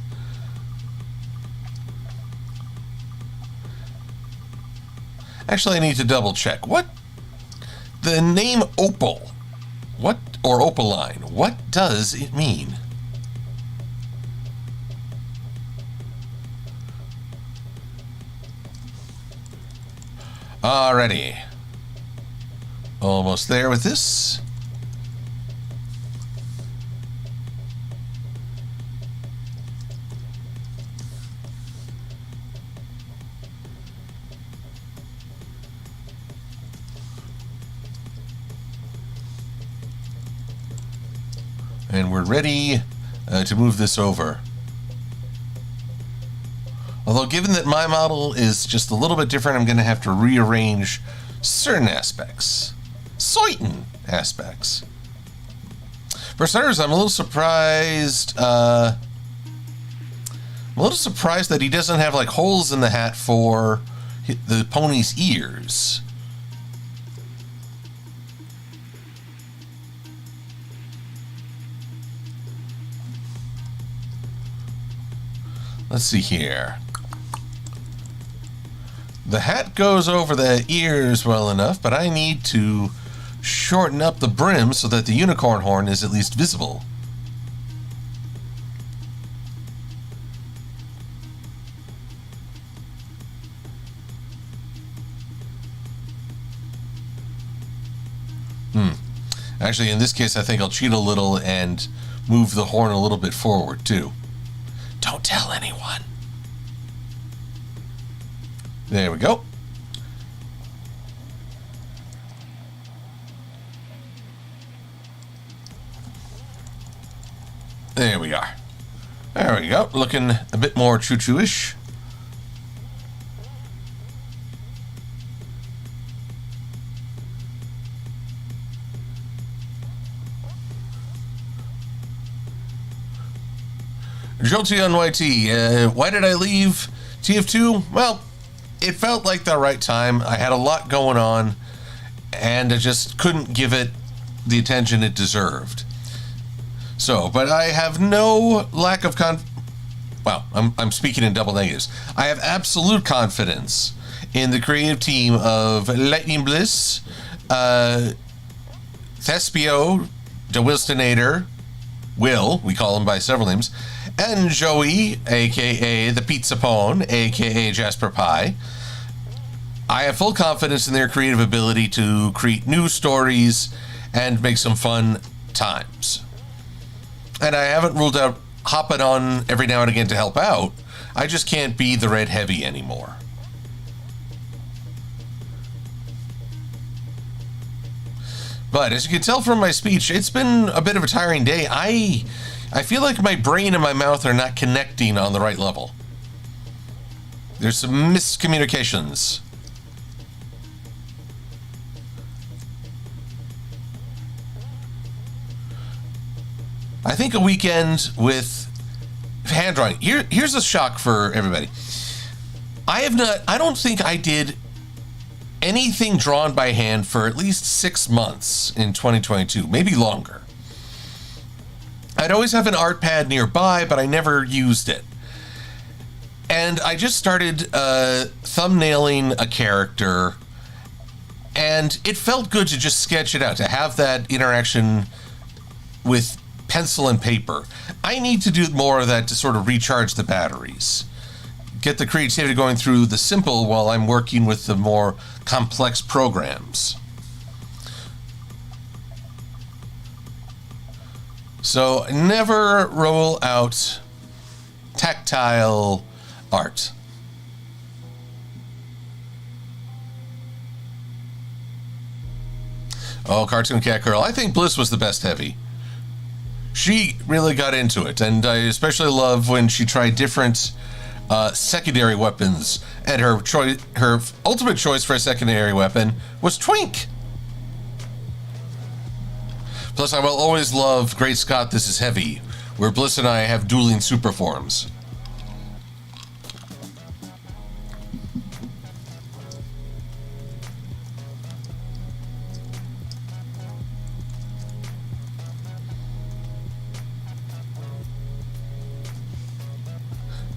Actually, I need to double check. What? The name Opal, what, or Opaline, what does it mean? Alrighty. Almost there with this. And we're ready to move this over. Although, given that my model is just a little bit different, I'm going to have to rearrange certain aspects. Certain aspects. For starters, I'm a little surprised. I'm a little surprised that he doesn't have like holes in the hat for the pony's ears. Let's see here. The hat goes over the ears well enough, but I need to shorten up the brim so that the unicorn horn is at least visible. Actually, in this case, I think I'll cheat a little and move the horn a little bit forward, too. Don't tell anyone. There we go. There we are. There we go. Looking a bit more choo-choo-ish. Jolty on YT. Why did I leave TF2? Well, it felt like the right time. I had a lot going on, and I just couldn't give it the attention it deserved. So, but I have no lack of well, I'm speaking in double negatives. I have absolute confidence in the creative team of Lightning Bliss, Thespio, the Wilstonator, Will, we call him by several names, and Joey, aka the Pizza Pone, aka Jasper Pie. I have full confidence in their creative ability to create new stories and make some fun times. And I haven't ruled out hopping on every now and again to help out. I just can't be the red heavy anymore. But as you can tell from my speech, it's been a bit of a tiring day. I feel like my brain and my mouth are not connecting on the right level. There's some miscommunications. I think a weekend with hand drawing. Here's a shock for everybody. I don't think I did anything drawn by hand for at least 6 months in 2022, maybe longer. I'd always have an art pad nearby, but I never used it. And I just started thumbnailing a character, and it felt good to just sketch it out, to have that interaction with pencil and paper. I need to do more of that to sort of recharge the batteries. Get the creativity going through the simple while I'm working with the more complex programs. So never roll out tactile art. Oh, Cartoon Cat Girl. I think Bliss was the best heavy. She really got into it, and I especially love when she tried different secondary weapons, and her ultimate choice for a secondary weapon was Twink. Plus, I will always love Great Scott, This Is Heavy, where Bliss and I have dueling super forms.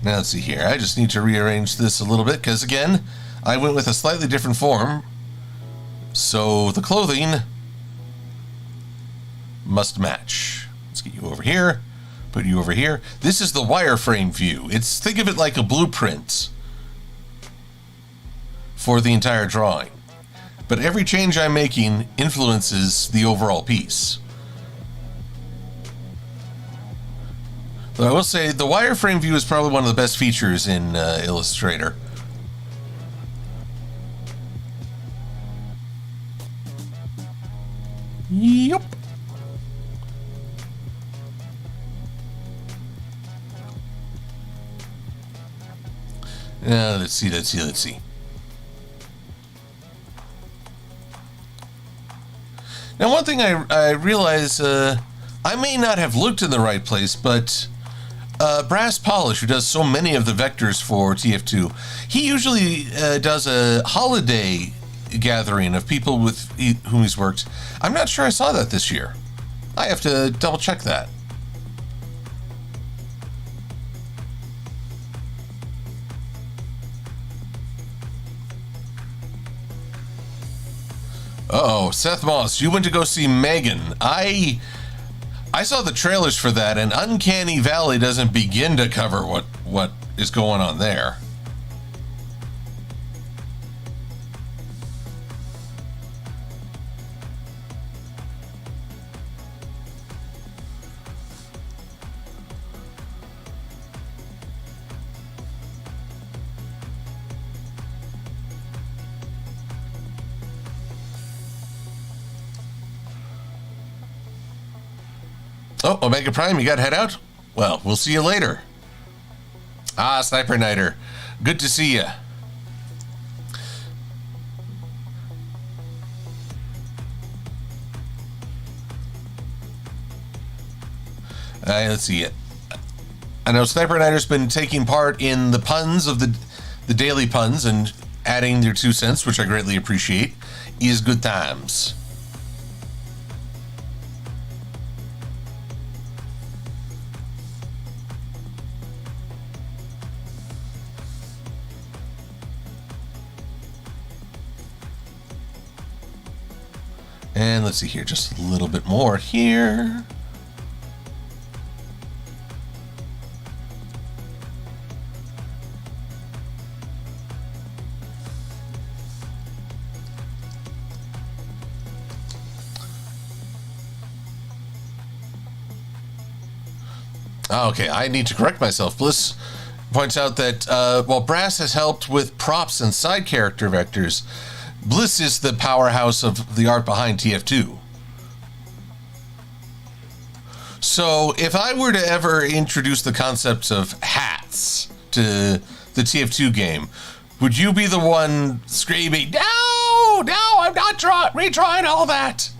Now let's see here. I just need to rearrange this a little bit because, again, I went with a slightly different form. So the clothing must match. Let's get you over here. Put you over here. This is the wireframe view. Think of it like a blueprint for the entire drawing. But every change I'm making influences the overall piece. But I will say the wireframe view is probably one of the best features in Illustrator. Yep. Let's see. Now, one thing I realize, I may not have looked in the right place, but Brass Polish, who does so many of the vectors for TF2, he usually does a holiday gathering of people with whom he's worked. I'm not sure I saw that this year. I have to double check that. Uh-oh, Seth Moss, you went to go see Megan. I saw the trailers for that, and Uncanny Valley doesn't begin to cover what is going on there. Oh, Omega Prime, you got to head out? Well, we'll see you later. Ah, Sniper Nighter. Good to see you. Let's see it. I know Sniper Nighter's been taking part in the puns of the daily puns and adding their 2 cents, which I greatly appreciate. Is good times. And let's see here, just a little bit more here. Okay, I need to correct myself. Bliss points out that while Brass has helped with props and side character vectors, Bliss is the powerhouse of the art behind TF2. So if I were to ever introduce the concept of hats to the TF2 game, would you be the one screaming, "No, I'm not retrying all that"?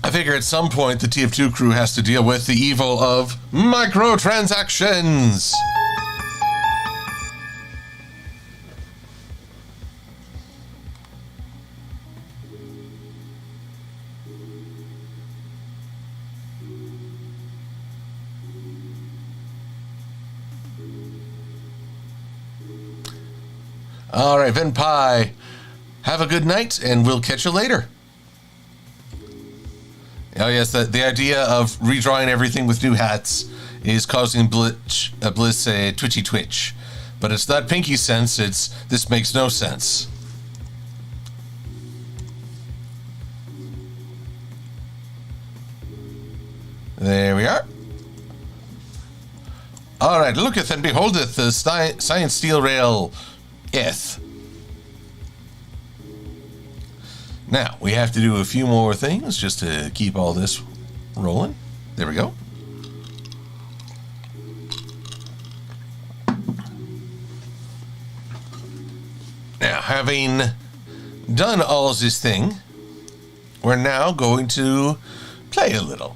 I figure at some point the TF2 crew has to deal with the evil of microtransactions. All right, Vin Pie, have a good night, and we'll catch you later. Oh yes, the idea of redrawing everything with new hats is causing Bliss a twitchy twitch. But it's not Pinky sense, it's this makes no sense. There we are. Alright, looketh and beholdeth the Science SteelRail eth. Now, we have to do a few more things just to keep all this rolling. There we go. Now, having done all this thing, we're now going to play a little.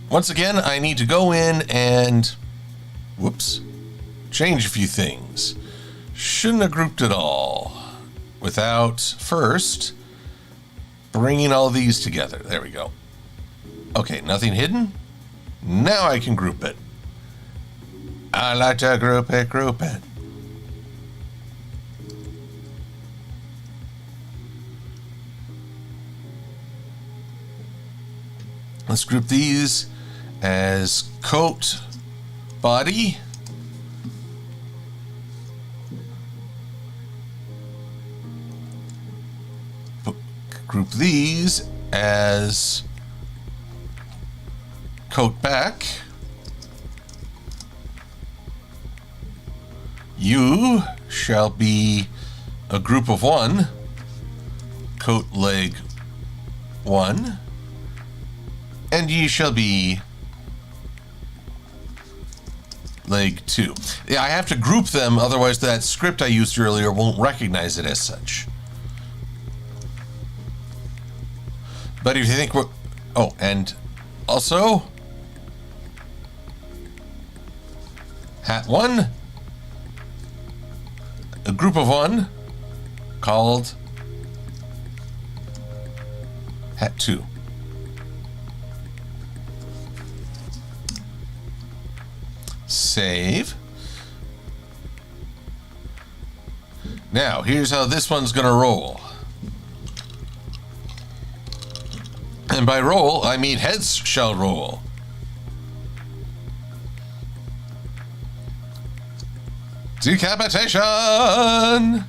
Once again, I need to go in and change a few things. Shouldn't have grouped it all without first bringing all these together. There we go. Okay, nothing hidden. Now I can group it. I like to group it. Let's group these as coat, body, group these as coat back, you shall be a group of one, coat leg 1, and ye shall be leg 2. Yeah, I have to group them, otherwise that script I used earlier won't recognize it as such. But if you think we're... Oh, and also... Hat 1. A group of 1 called Hat 2. Save. Now, here's how this one's going to roll. And by roll, I mean heads shall roll. Decapitation!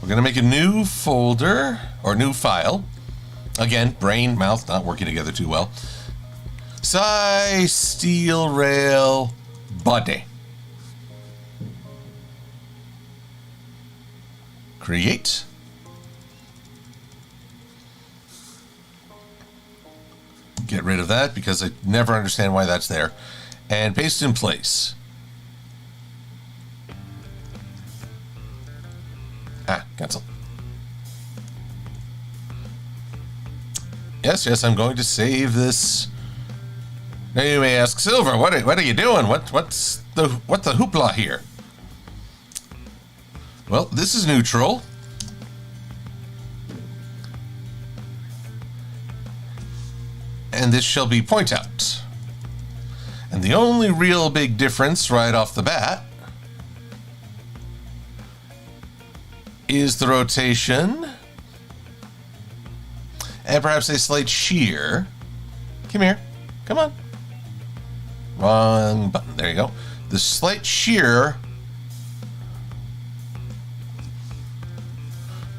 We're going to make a new folder, or new file. Again, brain, mouth not working together too well. Science SteelRail body. Create. Get rid of that because I never understand why that's there. And paste in place. Cancel. Yes, I'm going to save this. Now you may ask, Silver, what are you doing? What's the hoopla here? Well, this is neutral. And this shall be point out. And the only real big difference right off the bat is the rotation and perhaps a slight shear. Come here. Come on. Wrong button. There you go. The slight shear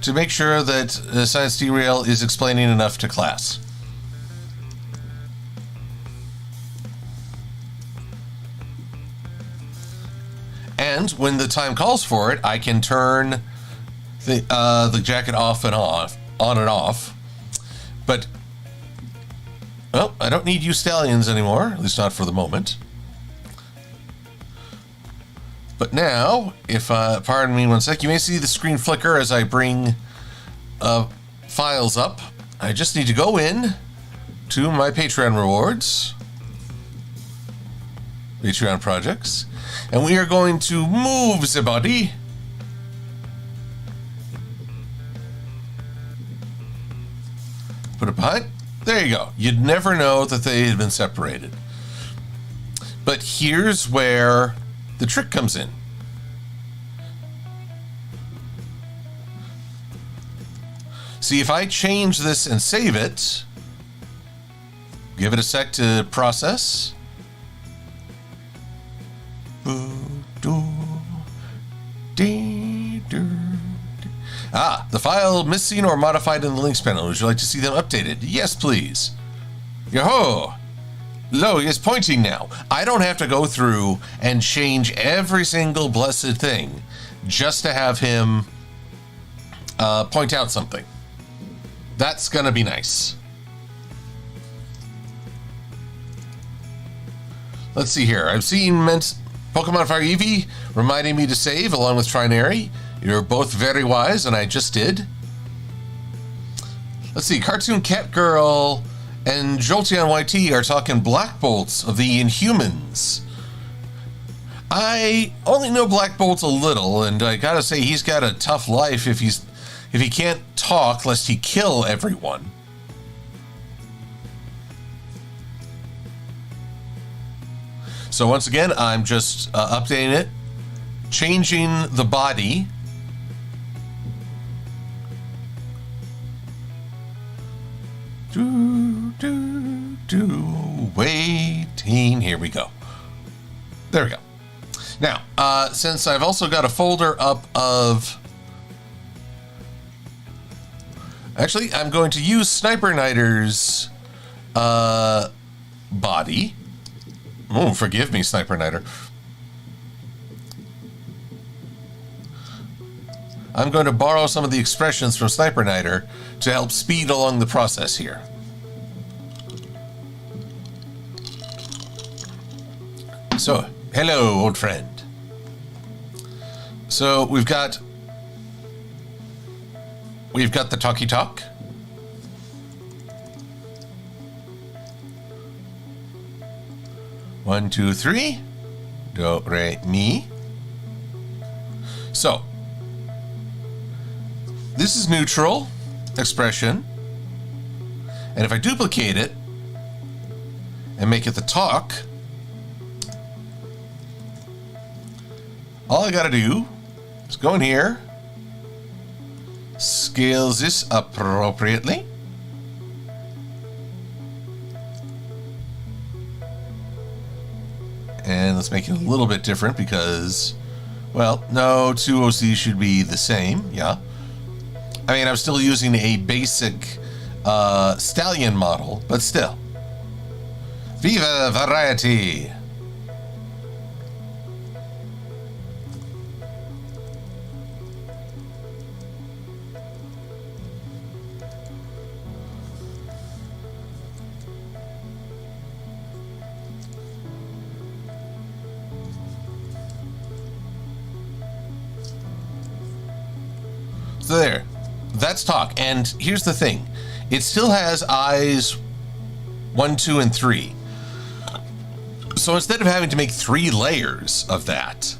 to make sure that Science SteelRail is explaining enough to class. And when the time calls for it, I can turn the jacket on and off. But, well, I don't need you stallions anymore, at least not for the moment. But now, if, pardon me one sec, you may see the screen flicker as I bring files up. I just need to go in to my Patreon rewards, Patreon projects, and we are going to move the body put it behind. There you go. You'd never know that they had been separated. But here's where the trick comes in. See, if I change this and save it, give it a sec to process. The file missing or modified in the links panel. Would you like to see them updated? Yes, please. Yo-ho! Lo is pointing now. I don't have to go through and change every single blessed thing just to have him point out something. That's gonna be nice. Let's see here. I've seen Pokemon Fire Eevee reminding me to save along with Trinary. You're both very wise, and I just did. Let's see. Cartoon Cat Girl and Jolteon YT are talking Black Bolts of the Inhumans. I only know Black Bolt a little, and I gotta say he's got a tough life if he can't talk lest he kill everyone. So once again, I'm just updating it, changing the body. Waiting. Here we go. There we go. Now, since I've also got a folder up of... Actually, I'm going to use Sniper Nighter's body. Oh, forgive me, Sniper Nighter. I'm going to borrow some of the expressions from Sniper Nighter to help speed along the process here. So, hello, old friend. So, we've got the talkie talk. One, two, three. Do, re, mi. So, this is neutral expression. And if I duplicate it and make it the talk, all I gotta do is go in here, scale this appropriately. And let's make it a little bit different because, well, no, two OCs should be the same, yeah. I mean, I'm still using a basic stallion model, but still. Viva variety! So there, that's talk. And here's the thing. It still has eyes 1, 2, and 3. So instead of having to make 3 layers of that,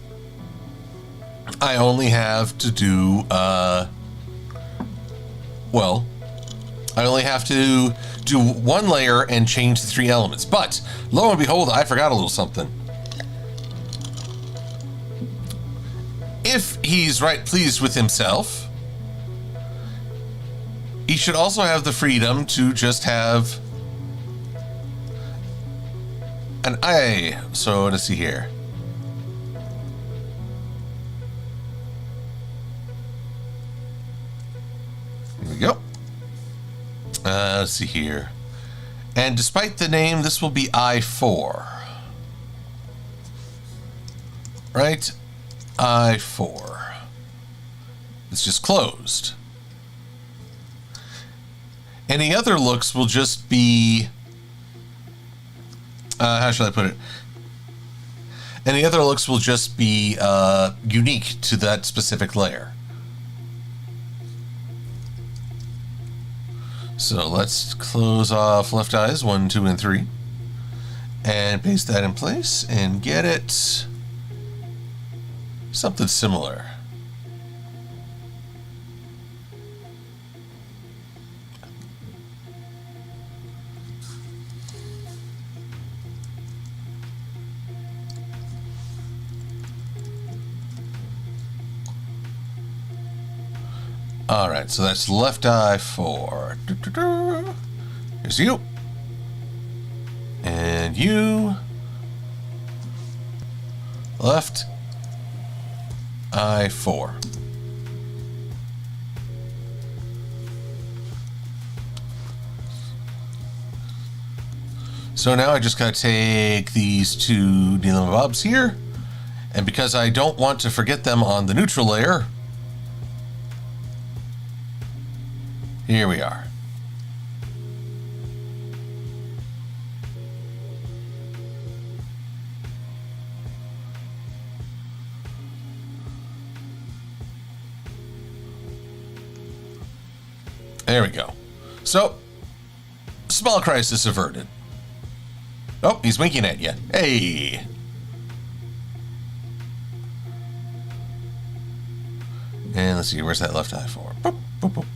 I only have to do, I only have to do 1 layer and change the 3 elements. But lo and behold, I forgot a little something. If he's right pleased with himself, he should also have the freedom to just have an eye. So let's see here. Let's see here. And despite the name, this will be I4. Right? I4. It's just closed. Any other looks will just be... how should I put it? Any other looks will just be unique to that specific layer. So let's close off left eyes 1, 2, and 3. And paste that in place and get it something similar. All right, so that's left eye 4. Here's you. And you. Left eye 4. So now I just gotta take these two needle bobs here, and because I don't want to forget them on the neutral layer, here we are. There we go. So, small crisis averted. Oh, he's winking at you. Hey! And let's see, where's that left eye for? Boop, boop, boop.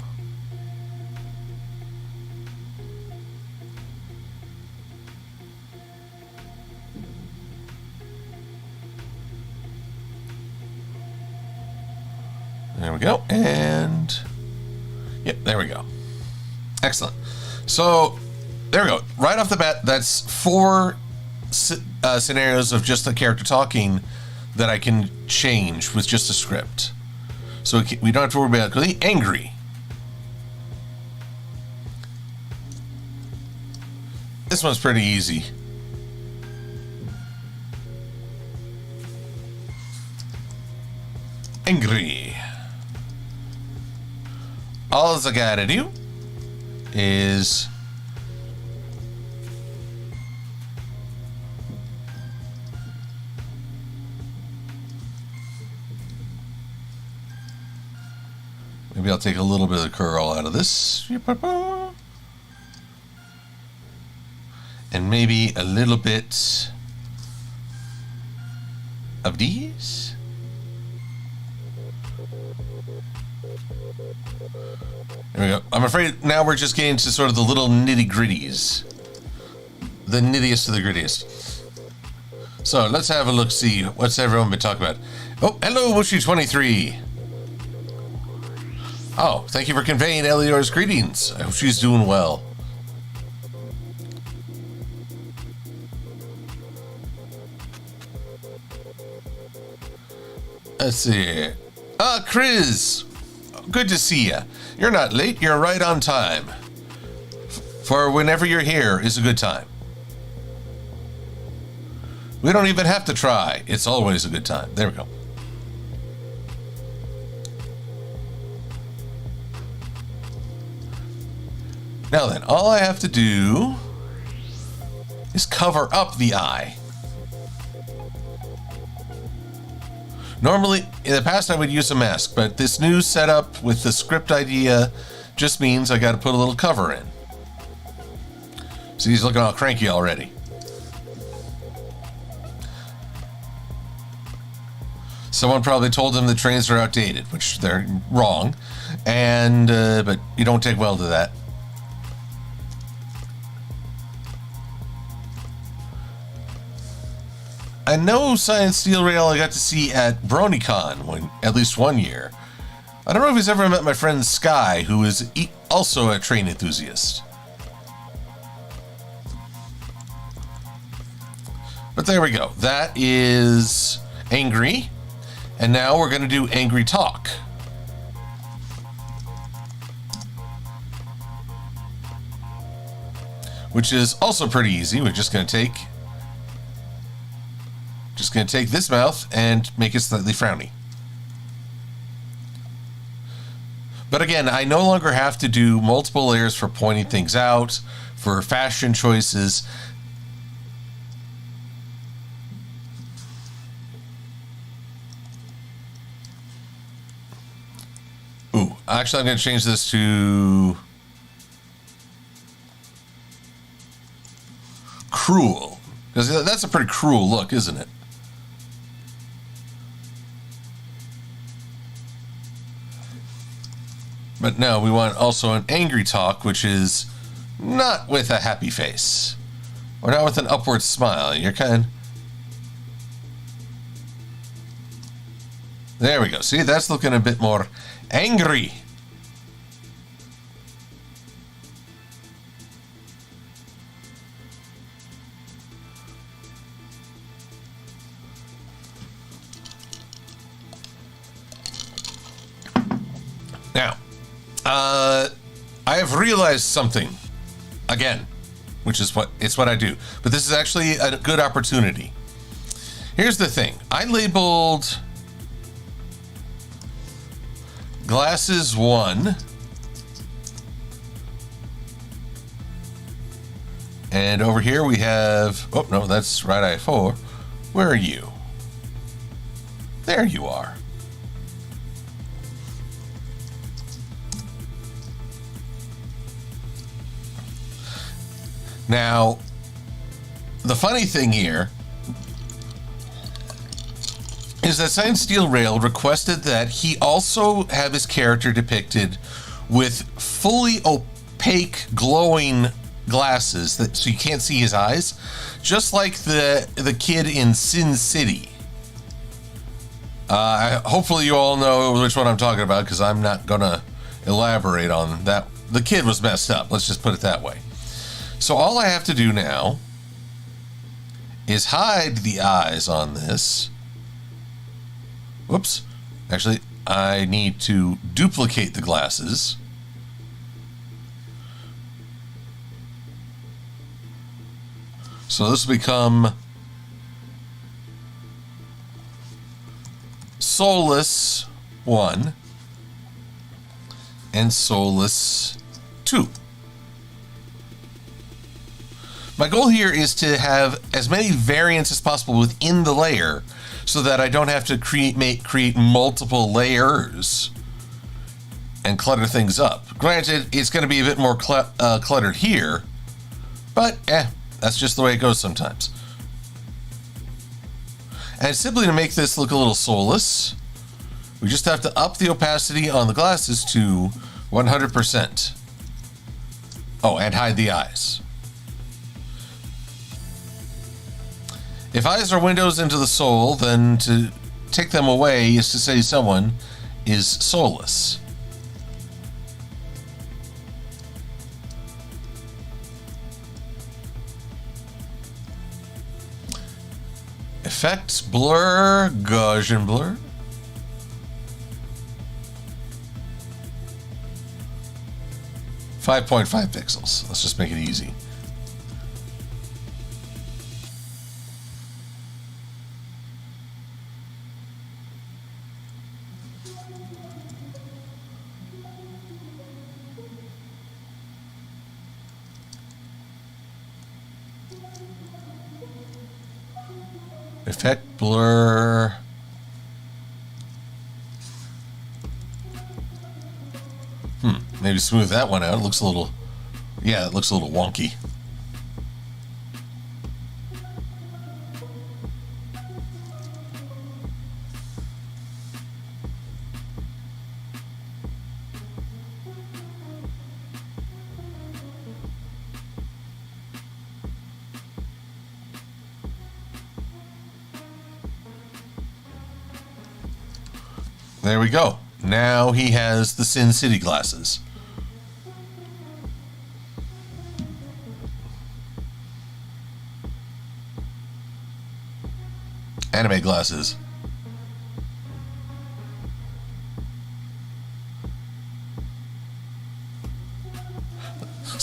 There we go, and yep, there we go. Excellent. So there we go. Right off the bat, that's 4 scenarios of just the character talking that I can change with just a script. So we don't have to worry about getting angry. This one's pretty easy. Angry. All I gotta do is maybe I'll take a little bit of the curl out of this, and maybe a little bit of these. There we go. I'm afraid now we're just getting to sort of the little nitty-gritties. The nittiest of the grittiest. So let's have a look, see what's everyone been talking about. Oh, hello, Bushy23. Oh, thank you for conveying Eleanor's greetings. I hope she's doing well. Let's see. Ah, Chris. Good to see you. You're not late, you're right on time. For whenever you're here is a good time. We don't even have to try. It's always a good time. There we go. Now then, all I have to do is cover up the eye. Normally, in the past, I would use a mask, but this new setup with the script idea just means I got to put a little cover in. See, he's looking all cranky already. Someone probably told him the trains are outdated, which they're wrong, and but you don't take well to that. I know Science SteelRail I got to see at BronyCon at least one year. I don't know if he's ever met my friend Sky, who is also a train enthusiast. But there we go. That is angry. And now we're going to do angry talk. which is also pretty easy. We're just going to take this mouth and make it slightly frowny. But again, I no longer have to do multiple layers for pointing things out, for fashion choices. Ooh, actually I'm going to change this to cruel, because that's a pretty cruel look, isn't it? But no, we want also an angry talk, which is not with a happy face, or not with an upward smile. You're there we go. See, that's looking a bit more angry. Now, I have realized something again, which is what I do. But this is actually a good opportunity. Here's the thing. I labeled glasses 1, and over here we have, oh no, that's right eye 4. Where are you? There you are. Now, the funny thing here is that Science SteelRail requested that he also have his character depicted with fully opaque, glowing glasses so you can't see his eyes, just like the kid in Sin City. Hopefully you all know which one I'm talking about, because I'm not gonna elaborate on that. The kid was messed up, let's just put it that way. So all I have to do now is hide the eyes on this. Whoops. Actually, I need to duplicate the glasses. So this will become Soulless 1 and Soulless 2. My goal here is to have as many variants as possible within the layer, so that I don't have to create multiple layers and clutter things up. Granted, it's going to be a bit more cluttered here, but that's just the way it goes sometimes. And simply to make this look a little soulless, we just have to up the opacity on the glasses to 100%. Oh, and hide the eyes. If eyes are windows into the soul, then to take them away is to say someone is soulless. Effects, blur, Gaussian blur. .5 pixels. Let's just make it easy. Effect, blur. Maybe smooth that one out. It looks a little, yeah, it looks a little wonky. There we go. Now he has the Sin City glasses. Anime glasses.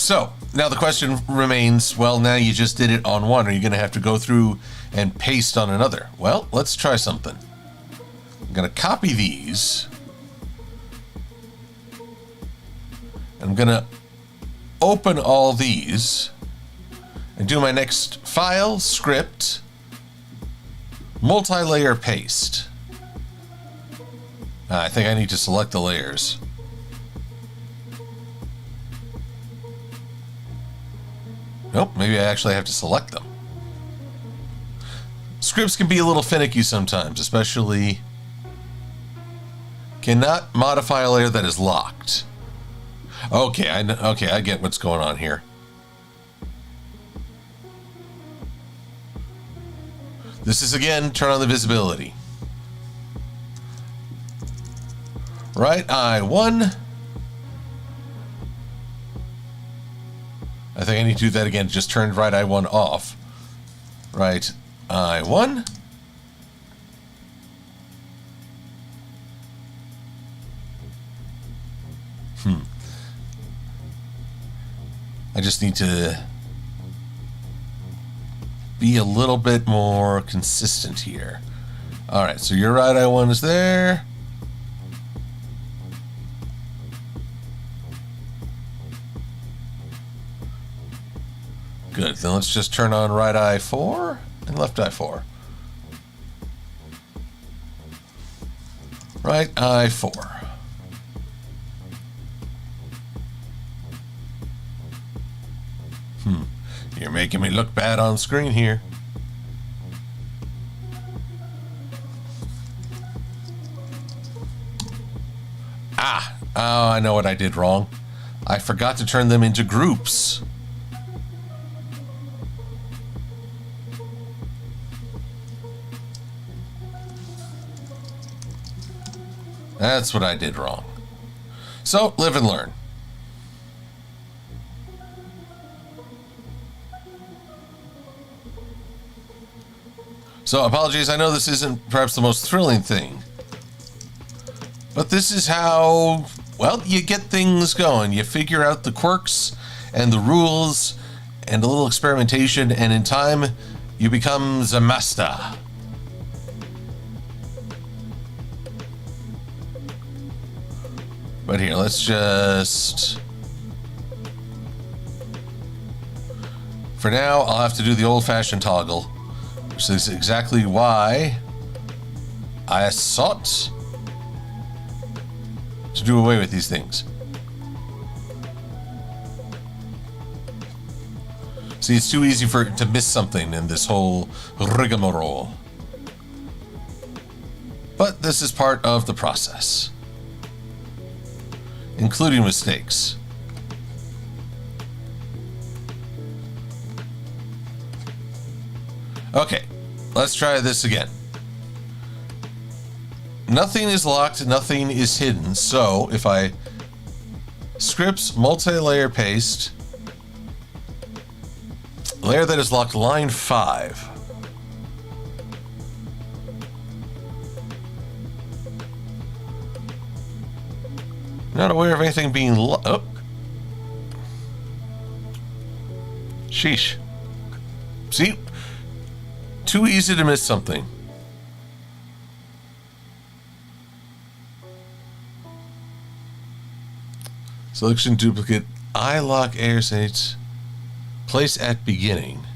So now the question remains, well, now you just did it on one. Are you going to have to go through and paste on another? Well, let's try something. I'm going to copy these. I'm going to open all these and do my next file, script, multi-layer paste. I think I need to select the layers. Nope, maybe I actually have to select them. Scripts can be a little finicky sometimes, especially cannot modify a layer that is locked. Okay, I get what's going on here. This is, again, turn on the visibility. Right eye 1. I think I need to do that again. Just turn right eye 1 off. Right eye 1. I just need to be a little bit more consistent here. All right, so your right eye 1 is there. Good, then let's just turn on right eye 4 and left eye 4. Right eye 4. You're making me look bad on screen here. Oh, I know what I did wrong. I forgot to turn them into groups. That's what I did wrong. So, live and learn. So, apologies, I know this isn't perhaps the most thrilling thing. But this is how, well, you get things going. You figure out the quirks and the rules and a little experimentation, and in time, you become the master. But here, let's just... For now, I'll have to do the old-fashioned toggle, which is exactly why I sought to do away with these things. See, it's too easy to miss something in this whole rigmarole. But this is part of the process, including mistakes. Okay, let's try this again. Nothing is locked, nothing is hidden. So if I scripts multi-layer paste, layer that is locked, line 5. Not aware of anything being oh. Sheesh. See? Too easy to miss something. Selection duplicate, I lock air states, place at beginning.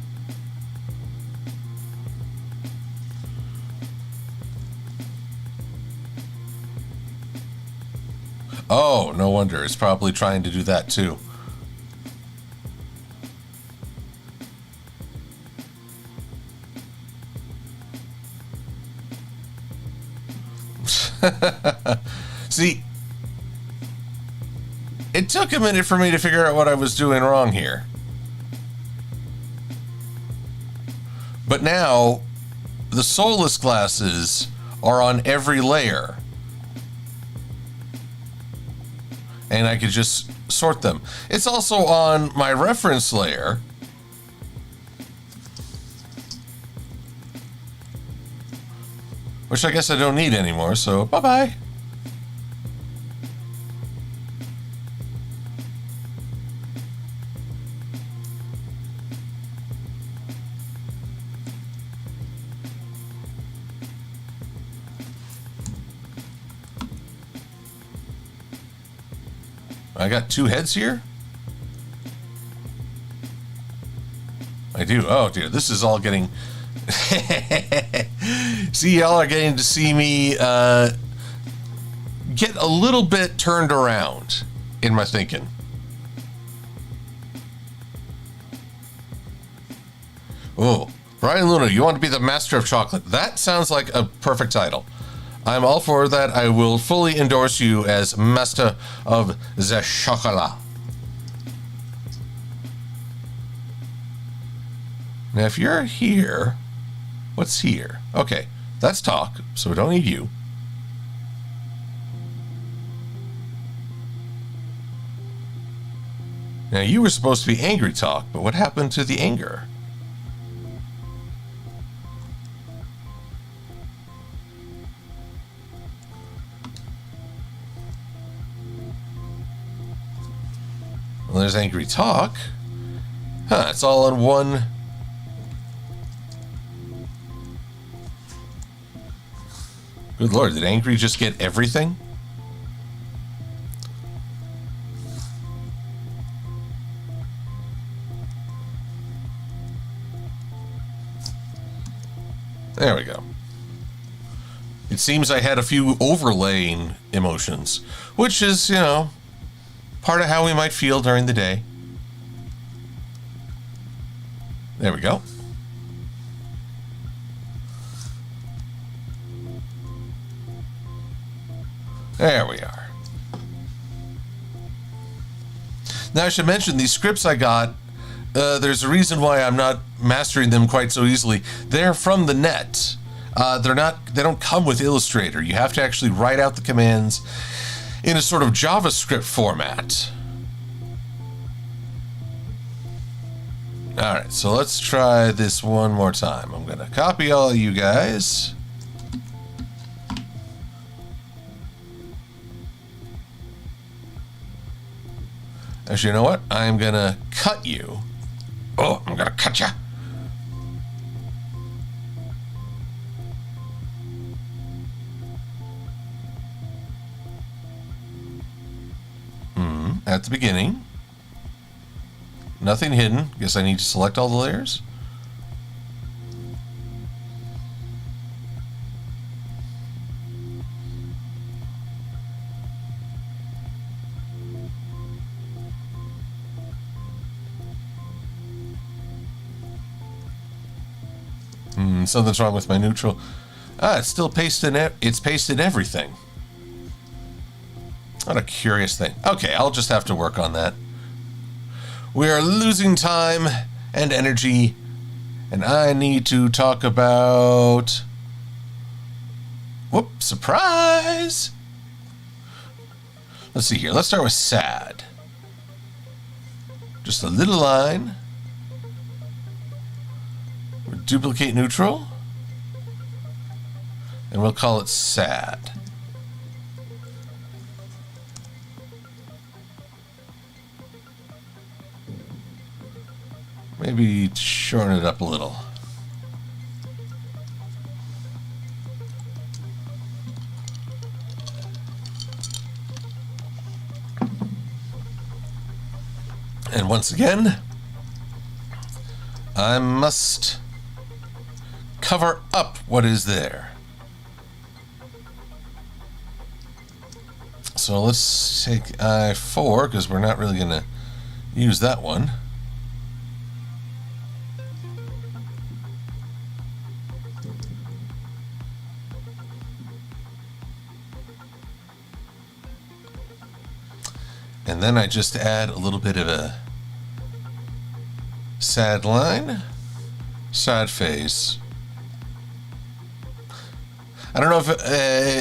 Oh, no wonder. It's probably trying to do that too. See, it took a minute for me to figure out what I was doing wrong here. But now, the soulless glasses are on every layer. And I could just sort them. It's also on my reference layer. Which I guess I don't need anymore, so bye-bye. I got 2 heads here? I do. Oh, dear. This is all getting... See, y'all are getting to see me get a little bit turned around in my thinking. Oh, Brian Luna, you want to be the master of chocolate. That sounds like a perfect title. I'm all for that. I will fully endorse you as master of the chocolat. Now, if you're here, what's here? Okay, that's talk, so we don't need you. Now, you were supposed to be angry talk, but what happened to the anger? Well, there's angry talk. Huh, it's all in one. Good Lord, did angry just get everything? There we go. It seems I had a few overlaying emotions, which is, you know, part of how we might feel during the day. There we go. There we are. Now I should mention these scripts I got. There's a reason why I'm not mastering them quite so easily. They're from the net. They don't come with Illustrator. You have to actually write out the commands in a sort of JavaScript format. All right, so let's try this one more time. I'm gonna copy all of you guys. Actually, you know what? I'm gonna cut you. Oh, I'm gonna cut you. At the beginning. Nothing hidden. Guess I need to select all the layers. Something's wrong with my neutral. It's still pasted. It's pasted everything. What a curious thing. Okay, I'll just have to work on that. We are losing time and energy, and I need to talk about... Whoop, surprise! Let's see here. Let's start with sad. Just a little line. We'll duplicate neutral. And we'll call it sad. Maybe shorten it up a little. And once again, I must cover up what is there. So let's take I4 because we're not really going to use that one. And then I just add a little bit of a sad line, sad face. I don't know if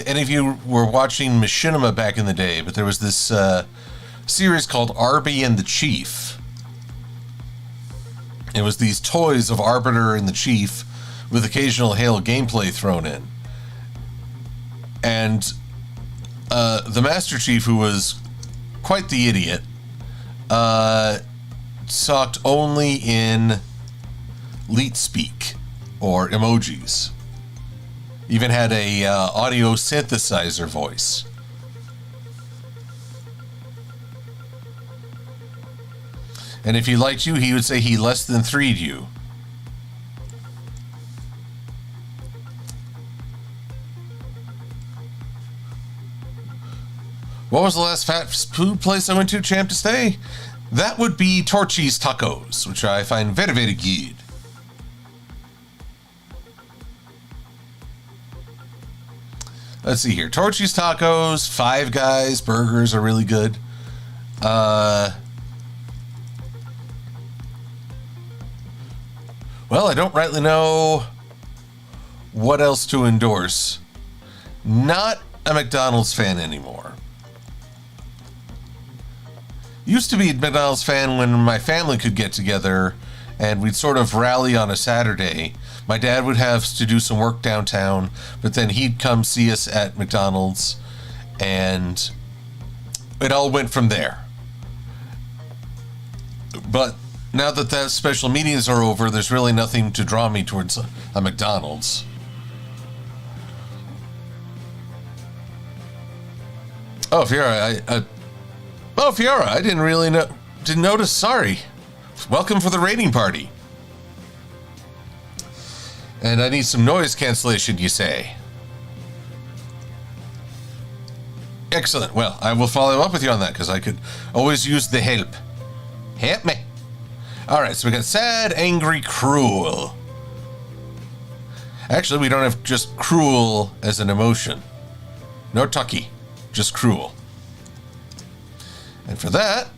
any of you were watching Machinima back in the day, but there was this series called Arby and the Chief. It was these toys of Arbiter and the Chief with occasional Halo gameplay thrown in. And the Master Chief, who was quite the idiot, talked only in leet speak or emojis. Even had a audio synthesizer voice. And if he liked you, he would say he less than 3'd you. What was the last fast food place I went to, champ, to stay? That would be Torchy's Tacos, which I find very, very good. Let's see here. Torchy's Tacos, Five Guys, burgers are really good. Well, I don't rightly know what else to endorse. Not a McDonald's fan anymore. Used to be a McDonald's fan when my family could get together and we'd sort of rally on a Saturday. My dad would have to do some work downtown, but then he'd come see us at McDonald's, and it all went from there. But now that those special meetings are over, there's really nothing to draw me towards a McDonald's. Oh, Fiora, Fiora, I didn't notice. Sorry. Welcome for the raiding party. And I need some noise cancellation, you say? Excellent. Well, I will follow up with you on that, because I could always use the help. Help me. All right, so we got sad, angry, cruel. Actually, we don't have just cruel as an emotion. No tucky, just cruel. And for that,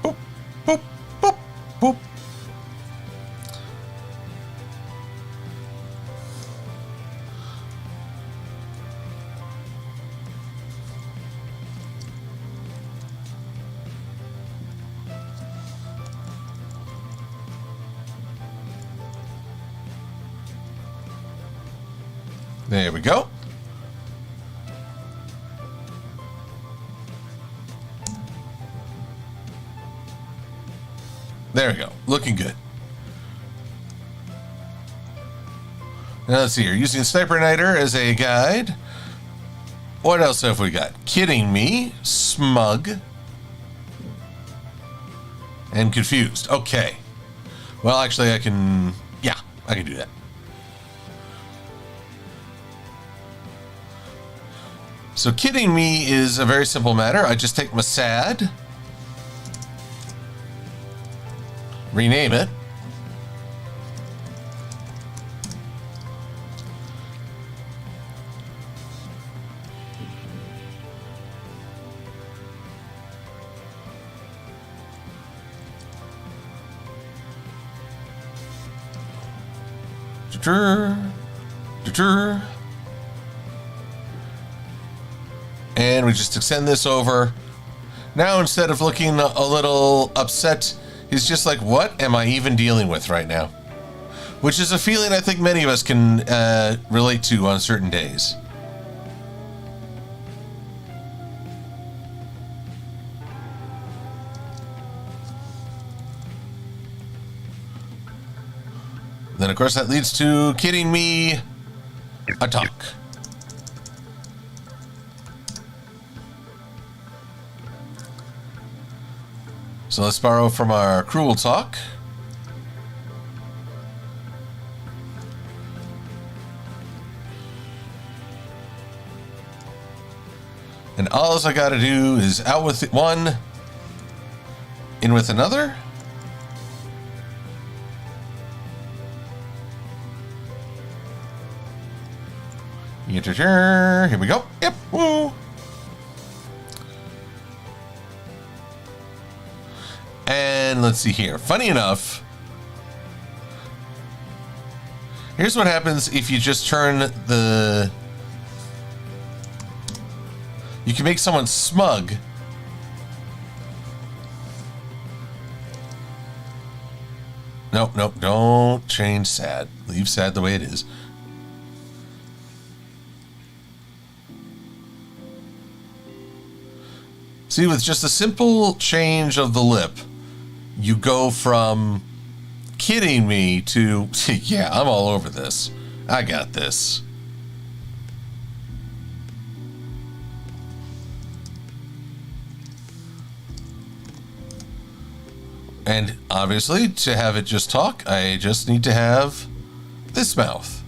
boop, boop, boop, boop. There we go. There we go. Looking good. Now let's see here. Using Sniper Nighter as a guide. What else have we got? Kidding me. Smug. And confused. Okay. Well, actually, I can do that. So kidding me is a very simple matter. I just take my sad, rename it, and we just extend this over. Now, instead of looking a little upset, he's just like, what am I even dealing with right now? Which is a feeling I think many of us can relate to on certain days. Then, of course, that leads to kidding me a talk. So let's borrow from our cruel talk. And all I gotta do is out with one, in with another. Here we go. Yep. Woo. And let's see here. Funny enough, here's what happens if you just turn the... You can make someone smug. Nope, don't change sad. Leave sad the way it is. See, with just a simple change of the lip, you go from kidding me to, yeah, I'm all over this. I got this. And obviously, to have it just talk, I just need to have this mouth.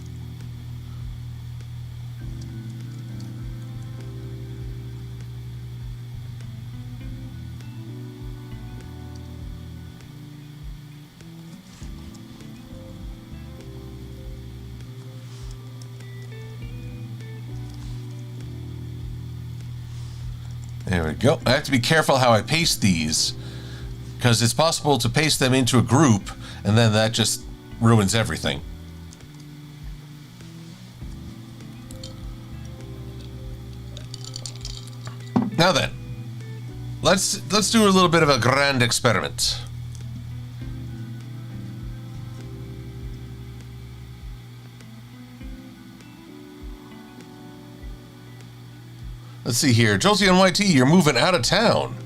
There we go. I have to be careful how I paste these, because it's possible to paste them into a group, and then that just ruins everything. Now then, let's do a little bit of a grand experiment. Let's see here. Jolty and YT, you're moving out of town.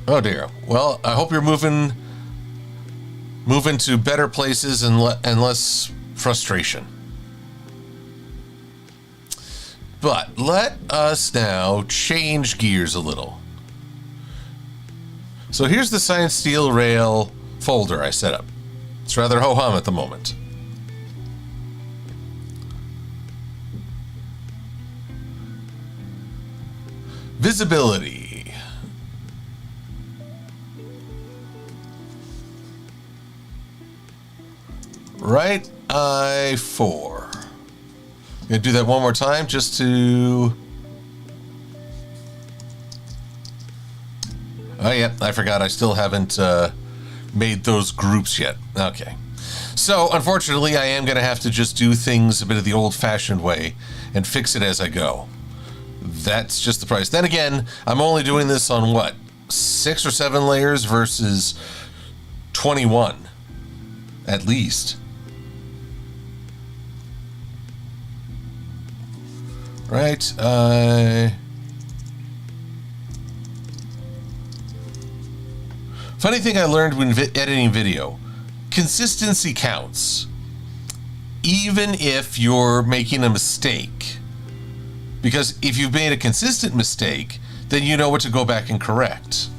Oh dear. Well, I hope you're moving to better places and less frustration. But let us now change gears a little. So here's the Science SteelRail folder I set up. It's rather ho-hum at the moment. Visibility. Right eye 4. Gonna do that one more time just to... Oh yeah, I forgot I still haven't made those groups yet. Okay. So, unfortunately, I am gonna have to just do things a bit of the old-fashioned way and fix it as I go. That's just the price. Then again, I'm only doing this on what? 6 or 7 layers versus 21, at least. Right, funny thing I learned when editing video, consistency counts. Even if you're making a mistake. Because if you've made a consistent mistake, then you know what to go back and correct.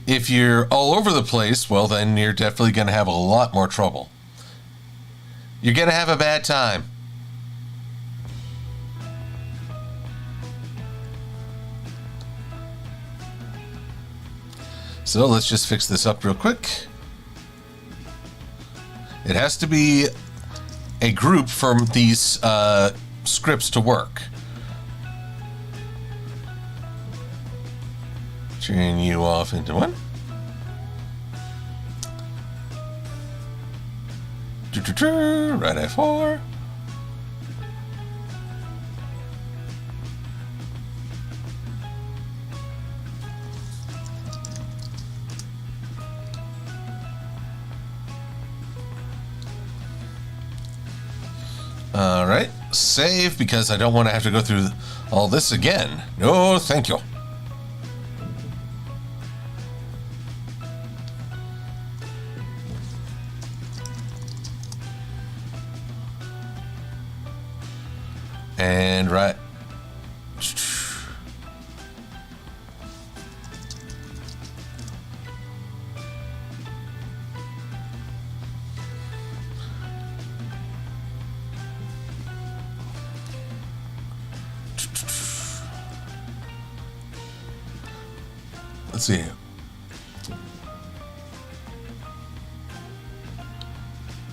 If you're all over the place, well, then you're definitely going to have a lot more trouble. You're going to have a bad time. So let's just fix this up real quick. It has to be a group for these scripts to work. Turn you off into one. Right eye 4. All right, save, because I don't want to have to go through all this again. No, thank you. And right. Let's see.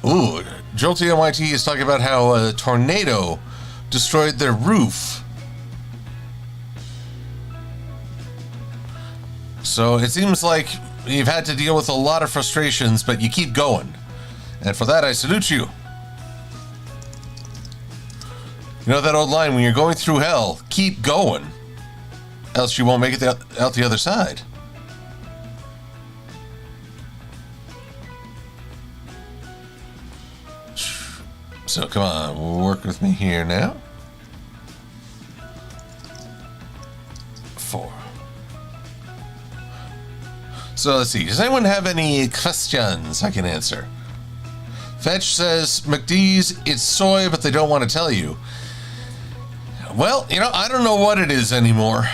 Ooh, Jolty MIT is talking about how a tornado destroyed their roof. So it seems like you've had to deal with a lot of frustrations, but you keep going. And for that, I salute you. You know that old line, when you're going through hell, keep going, else you won't make it out the other side. So come on, work with me here now. 4. So let's see, does anyone have any questions I can answer? Fetch says, McDee's, it's soy, but they don't want to tell you. Well, I don't know what it is anymore.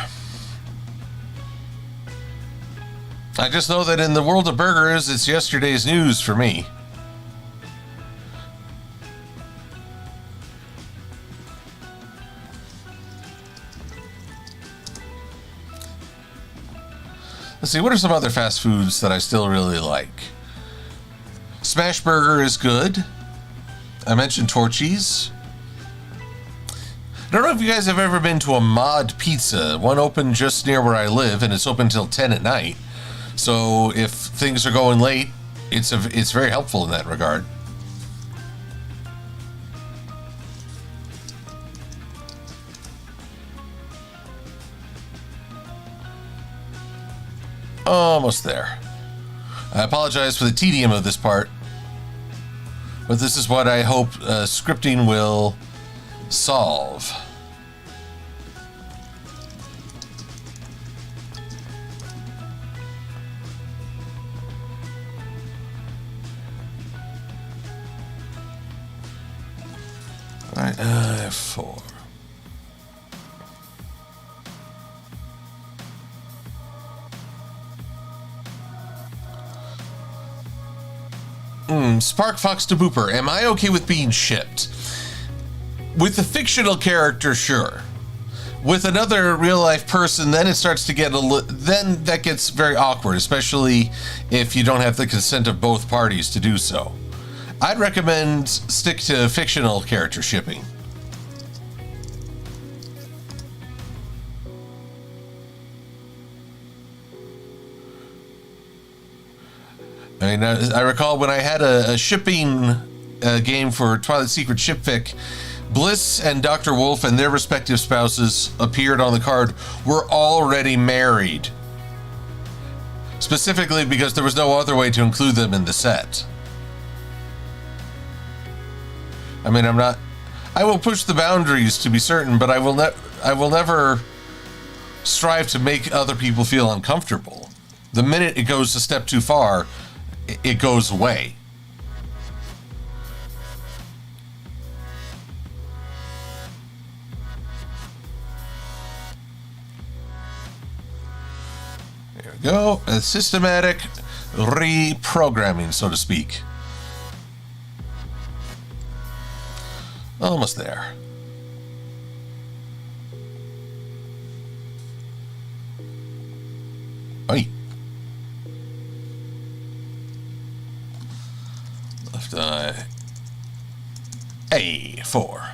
I just know that in the world of burgers, it's yesterday's news for me. Let's see, what are some other fast foods that I still really like? Smash Burger is good. I mentioned Torchy's. I don't know if you guys have ever been to a Mod Pizza. One opened just near where I live, and it's open till 10 at night. So if things are going late, it's very helpful in that regard. Almost there. I apologize for the tedium of this part, but this is what I hope scripting will solve. All right, 4. Spark Fox to Booper, am I okay with being shipped? With a fictional character, sure. With another real-life person, then it starts to get then that gets very awkward, especially if you don't have the consent of both parties to do so. I'd recommend stick to fictional character shipping. I mean, I recall when I had a shipping game for Twilight Secret Shipfic, Bliss and Dr. Wolf and their respective spouses appeared on the card were already married. Specifically because there was no other way to include them in the set. I mean, I will push the boundaries to be certain, but I will never strive to make other people feel uncomfortable. The minute it goes a step too far, it goes away. There we go. A systematic reprogramming, so to speak. Almost there. Oi. Left eye. A4.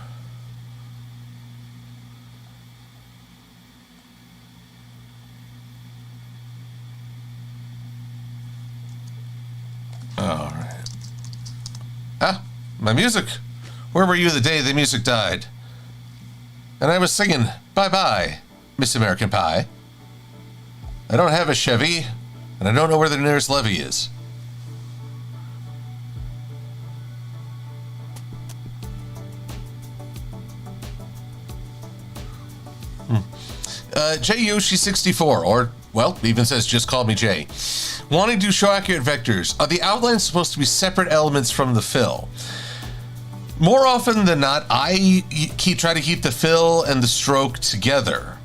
All right. Ah, my music. Where were you the day the music died? And I was singing, bye-bye, Miss American Pie. I don't have a Chevy, and I don't know where the nearest levee is. Jay Yoshi 64, or, well, even says just call me Jay. Wanting to show accurate vectors. Are the outlines supposed to be separate elements from the fill? More often than not, I try to keep the fill and the stroke together.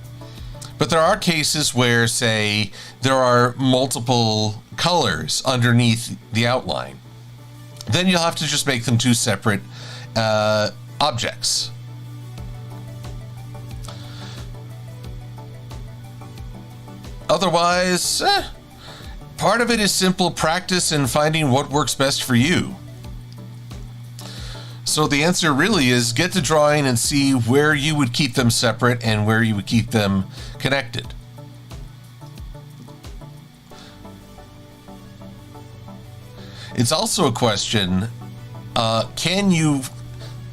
But there are cases where, say, there are multiple colors underneath the outline. Then you'll have to just make them two separate objects. Otherwise, part of it is simple practice and finding what works best for you. So the answer really is get to drawing and see where you would keep them separate and where you would keep them connected. It's also a question, can you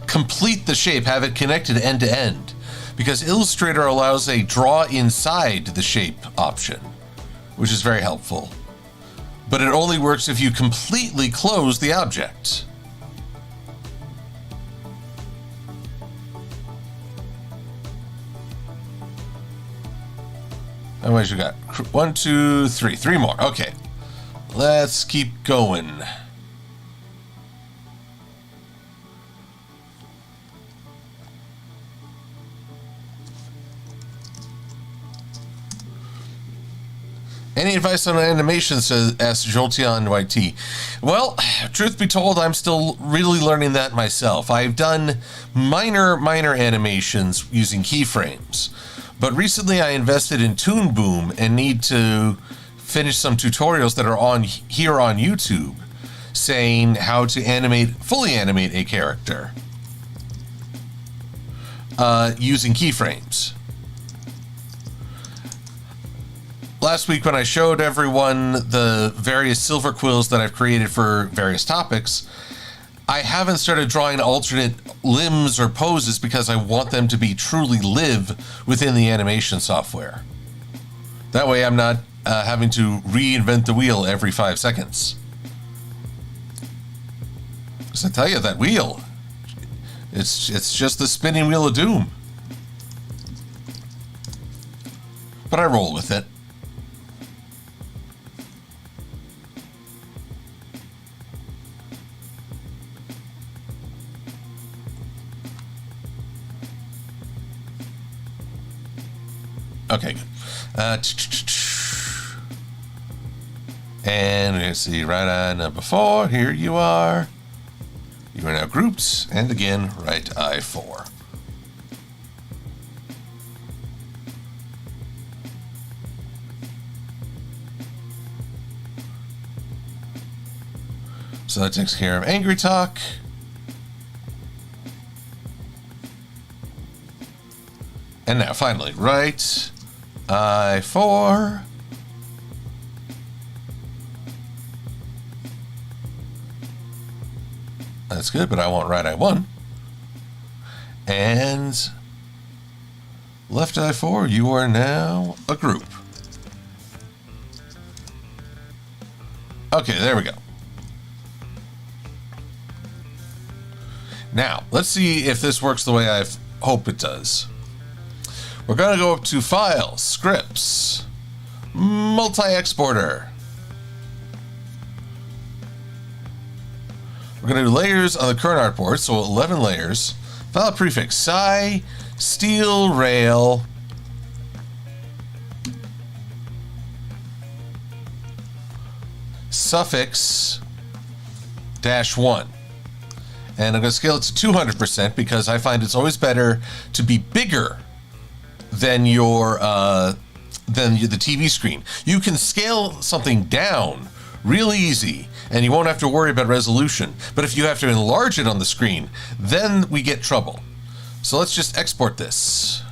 complete the shape, have it connected end to end? Because Illustrator allows a draw inside the shape option, which is very helpful. But it only works if you completely close the object. How much you got? 1, 2, 3. 3 more. Okay. Let's keep going. Any advice on animation, asks Jolteon YT. Well, truth be told, I'm still really learning that myself. I've done minor animations using keyframes, but recently I invested in Toon Boom and need to finish some tutorials that are on YouTube saying how to fully animate a character using keyframes. Last week when I showed everyone the various silver quills that I've created for various topics, I haven't started drawing alternate limbs or poses because I want them to be truly live within the animation software. That way I'm not having to reinvent the wheel every 5 seconds. Because I tell you, that wheel, it's just the spinning wheel of doom. But I roll with it. Okay, good. And let's see, right eye number 4, here you are. You are now grouped, and again, right eye 4. So that takes care of Angry Talk. And now, finally, right eye 4. That's good, but I want right eye 1. And left eye 4, you are now a group. Okay, there we go. Now, let's see if this works the way I hope it does. We're going to go up to File, Scripts, Multi-Exporter. We're going to do layers on the current artboard, so 11 layers. File prefix, Sci SteelRail. Suffix -1. And I'm going to scale it to 200% because I find it's always better to be bigger than your the TV screen. You can scale something down real easy and you won't have to worry about resolution. But if you have to enlarge it on the screen, then we get trouble. So let's just export this.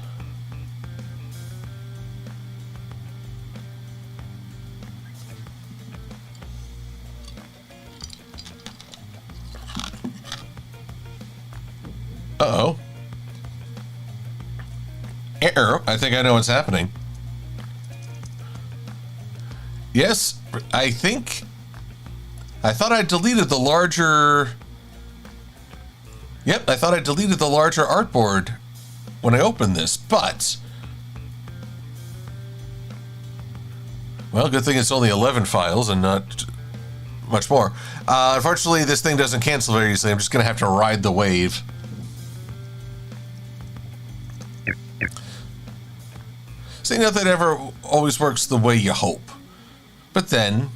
Uh-oh. Error. I think I know what's happening. Yes, I thought I deleted the larger... Yep, I thought I deleted the larger artboard when I opened this, but... Well, good thing it's only 11 files and not much more. Unfortunately, this thing doesn't cancel very easily. I'm just going to have to ride the wave. See, nothing ever always works the way you hope. But then,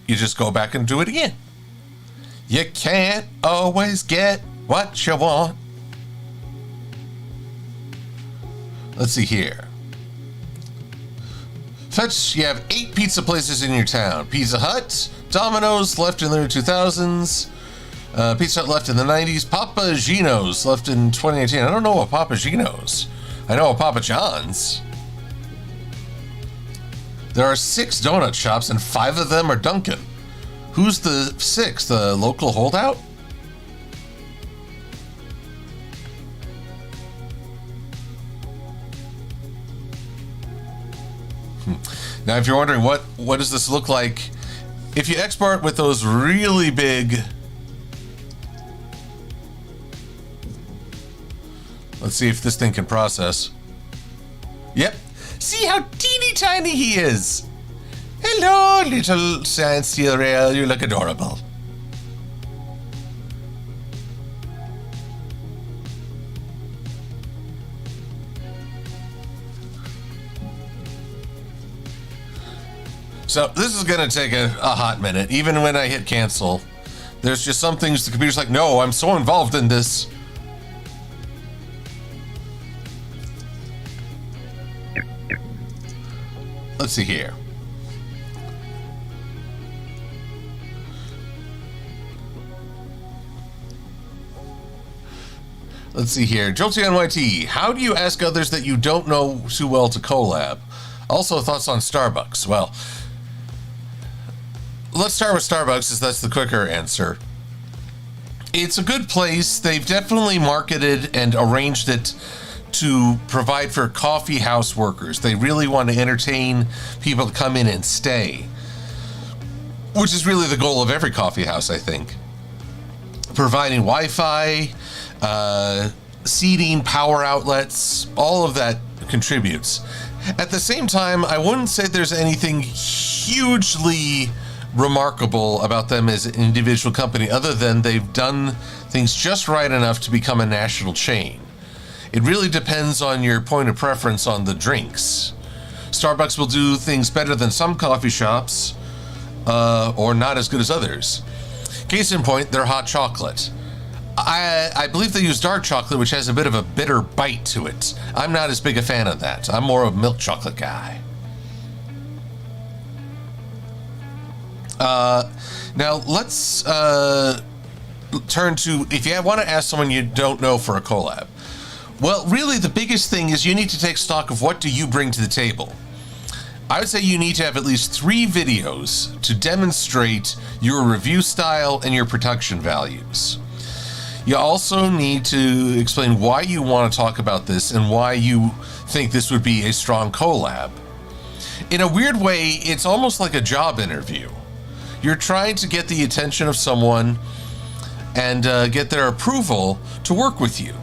you just go back and do it again. You can't always get what you want. Let's see here. Fetch, you have 8 pizza places in your town. Pizza Hut, Domino's, left in the 2000s. Pizza Hut left in the 90s. Papa Gino's left in 2018. I don't know what Papa Gino's. I know what Papa John's. There are 6 donut shops and 5 of them are Dunkin'. Who's the 6th? The local holdout? Now, if you're wondering what does this look like, if you export with those really big... Let's see if this thing can process. Yep. See how teeny tiny he is. Hello, little Science SteelRail. You look adorable. So this is going to take a hot minute. Even when I hit cancel, there's just some things the computer's like, no, I'm so involved in this. Let's see here. Let's see here. Jolty NYT, how do you ask others that you don't know too well to collab? Also, thoughts on Starbucks. Well, let's start with Starbucks, as that's the quicker answer. It's a good place. They've definitely marketed and arranged it to provide for coffee house workers. They really want to entertain people to come in and stay, which is really the goal of every coffee house, I think. Providing Wi-Fi, seating, power outlets, all of that contributes. At the same time, I wouldn't say there's anything hugely remarkable about them as an individual company, other than they've done things just right enough to become a national chain. It really depends on your point of preference on the drinks. Starbucks will do things better than some coffee shops, or not as good as others. Case in point, their hot chocolate. I believe they use dark chocolate, which has a bit of a bitter bite to it. I'm not as big a fan of that. I'm more of a milk chocolate guy. Now let's turn to, if you want to ask someone you don't know for a collab. Well, really the biggest thing is you need to take stock of what do you bring to the table. I would say you need to have at least 3 videos to demonstrate your review style and your production values. You also need to explain why you want to talk about this and why you think this would be a strong collab. In a weird way, it's almost like a job interview. You're trying to get the attention of someone and get their approval to work with you.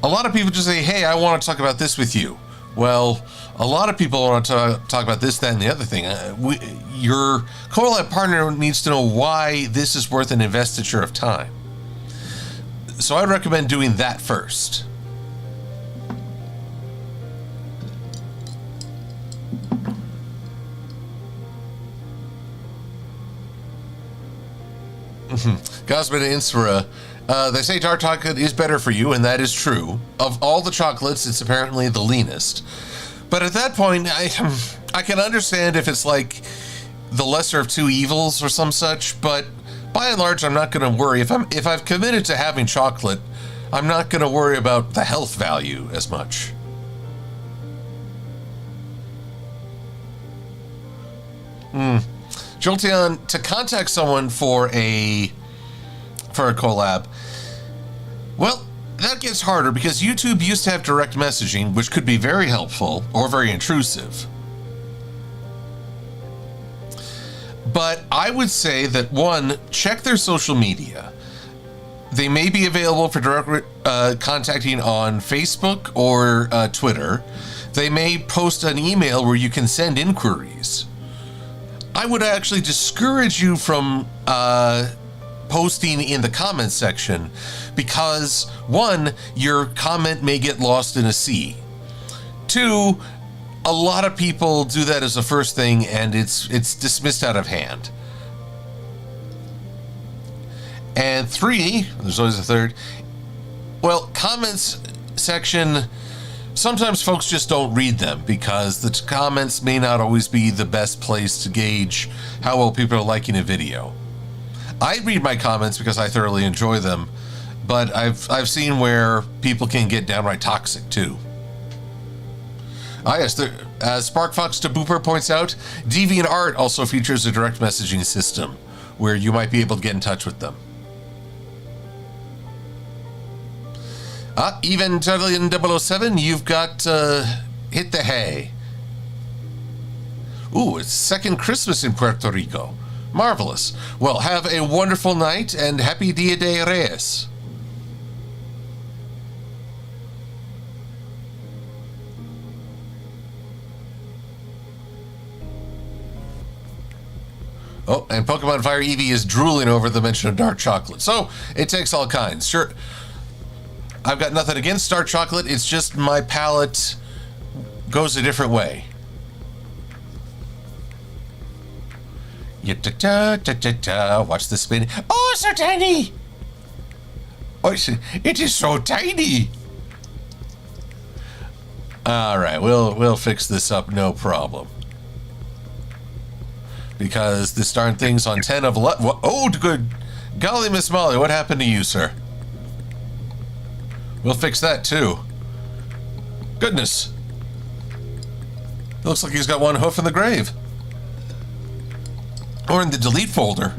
A lot of people just say, hey, I want to talk about this with you. Well, a lot of people want to talk about this, that, and the other thing. Your collab partner needs to know why this is worth an investiture of time. So I'd recommend doing that first. Gosman and Insfra, they say dark chocolate is better for you, and that is true. Of all the chocolates, it's apparently the leanest. But at that point, I can understand if it's like the lesser of two evils or some such, but by and large, I'm not going to worry. If I've committed to having chocolate, I'm not going to worry about the health value as much. Jolteon, to contact someone for a collab, well, that gets harder because YouTube used to have direct messaging, which could be very helpful or very intrusive. But I would say that, one, check their social media. They may be available for direct contacting on Facebook or Twitter. They may post an email where you can send inquiries. I would actually discourage you from posting in the comments section because, one, your comment may get lost in a sea. Two, a lot of people do that as a first thing and it's dismissed out of hand. And three, there's always a third, well, comments section, sometimes folks just don't read them because the comments may not always be the best place to gauge how well people are liking a video. I read my comments because I thoroughly enjoy them, but I've seen where people can get downright toxic too. Yes, as SparkFox to Booper points out, DeviantArt also features a direct messaging system where you might be able to get in touch with them. Even Tutilian 007, you've got hit the hay. Ooh, it's second Christmas in Puerto Rico. Marvelous. Well, have a wonderful night and happy Dia de Reyes. Oh, and Pokemon Fire Eevee is drooling over the mention of dark chocolate. So, it takes all kinds. Sure, I've got nothing against dark chocolate. It's just my palate goes a different way. Watch the spin. Oh, so tiny! Oh, it is so tiny! Alright, we'll fix this up, no problem. Because this darn thing's on 10 of 11. Oh, good. Golly, Miss Molly, what happened to you, sir? We'll fix that, too. Goodness. It looks like he's got one hoof in the grave. Or in the delete folder.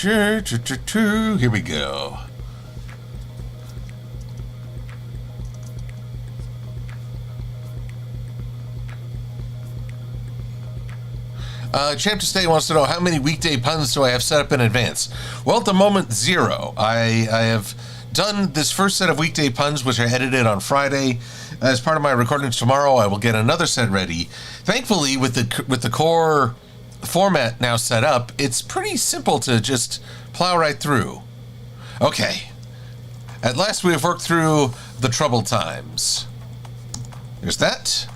Here we go. Champ to Stay wants to know how many weekday puns do I have set up in advance? Well, at the moment, 0. I have done this first set of weekday puns, which I edited on Friday. As part of my recordings tomorrow, I will get another set ready. Thankfully, with the core format now set up, it's pretty simple to just plow right through. Okay. At last, we have worked through the troubled times. There's that.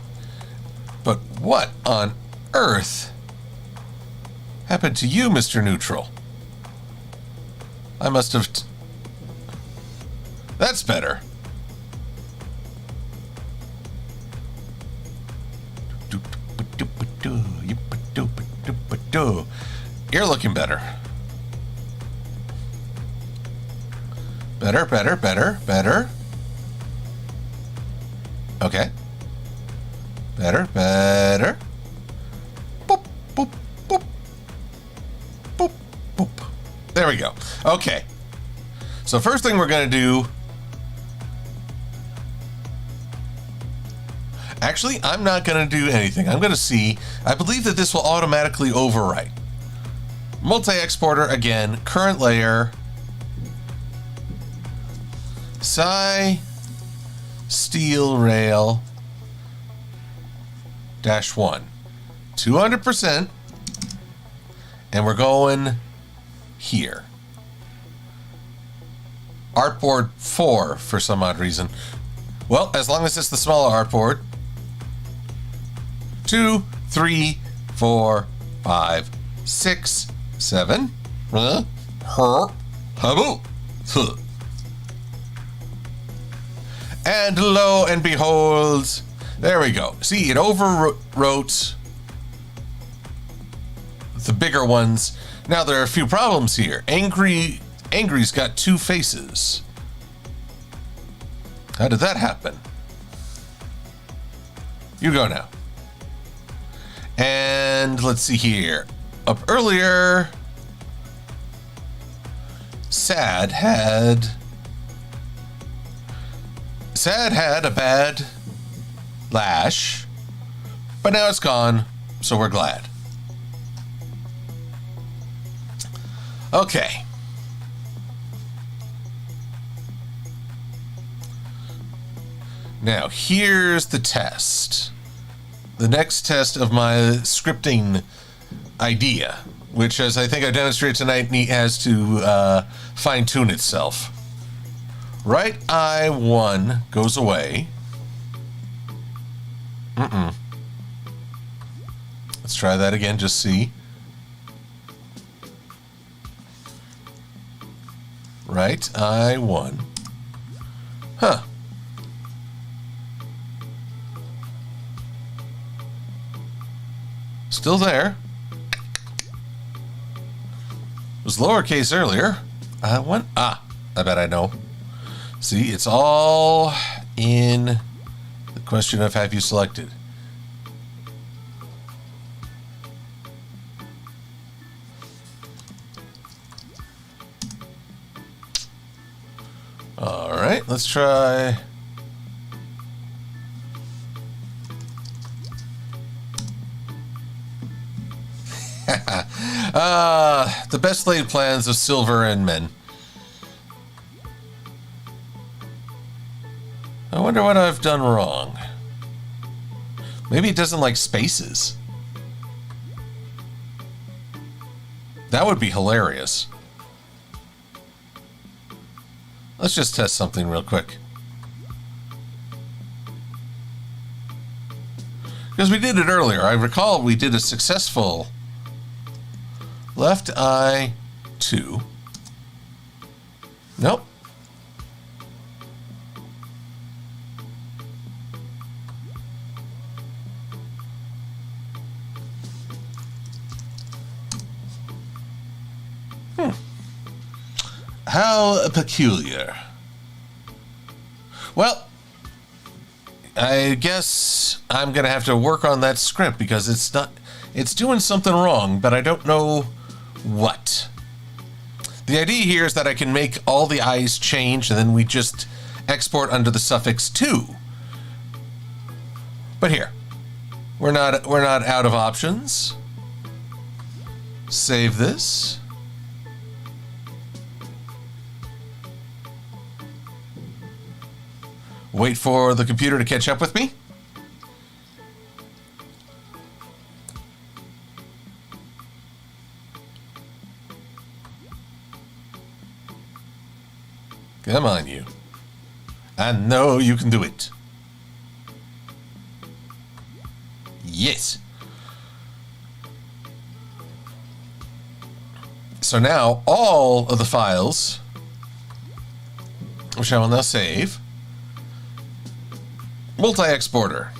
But what on earth happened to you, Mr. Neutral? I must have... That's better. You're looking better. Better, better, better, better. Okay. Better, better. Boop, boop, boop. Boop, boop. There we go. Okay. So first thing we're going to do... Actually, I'm not going to do anything. I'm going to see. I believe that this will automatically overwrite. Multi-exporter again. Current layer. Sci SteelRail -1. 200%. And we're going here. Artboard 4 for some odd reason. Well, as long as it's the smaller artboard. 2, 3, 4, 5, 6, 7. And lo and behold, there we go. See, it overwrote the bigger ones. Now there are a few problems here. Angry's got 2 faces. How did that happen? You go now. And let's see here. Up earlier, Sad had a bad lash, but now it's gone, so we're glad. Okay. Now, here's the test. The next test of my scripting idea, which, as I think I demonstrated tonight, has to fine-tune itself. Right eye 1 goes away. Let's try that again, just see. Right eye 1. Huh. Still there. It was lowercase earlier. I bet I know. See, it's all in the question of have you selected. All right, let's try. The best laid plans of Silver and Men. I wonder what I've done wrong. Maybe it doesn't like spaces. That would be hilarious. Let's just test something real quick. Because we did it earlier. I recall we did a successful left eye 2. Nope. How peculiar. Well, I guess I'm going to have to work on that script because it's doing something wrong, but I don't know what. The idea here is that I can make all the eyes change and then we just export under the suffix 2. But here, we're not out of options. Save this. Wait for the computer to catch up with me. Come on, you. I know you can do it. Yes. So now all of the files, which I will now save, multi-exporter,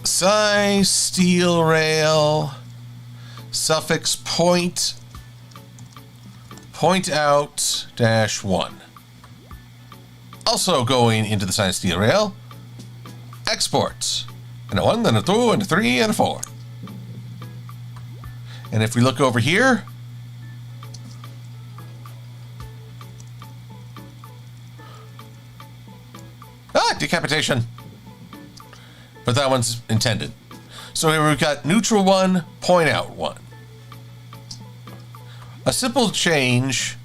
Science SteelRail, suffix point out -1. Also going into the Science SteelRail, export, and a 1, and a 2, and a 3, and a 4. And if we look over here, decapitation. But that one's intended. So here we've got neutral 1, point out 1. A simple change,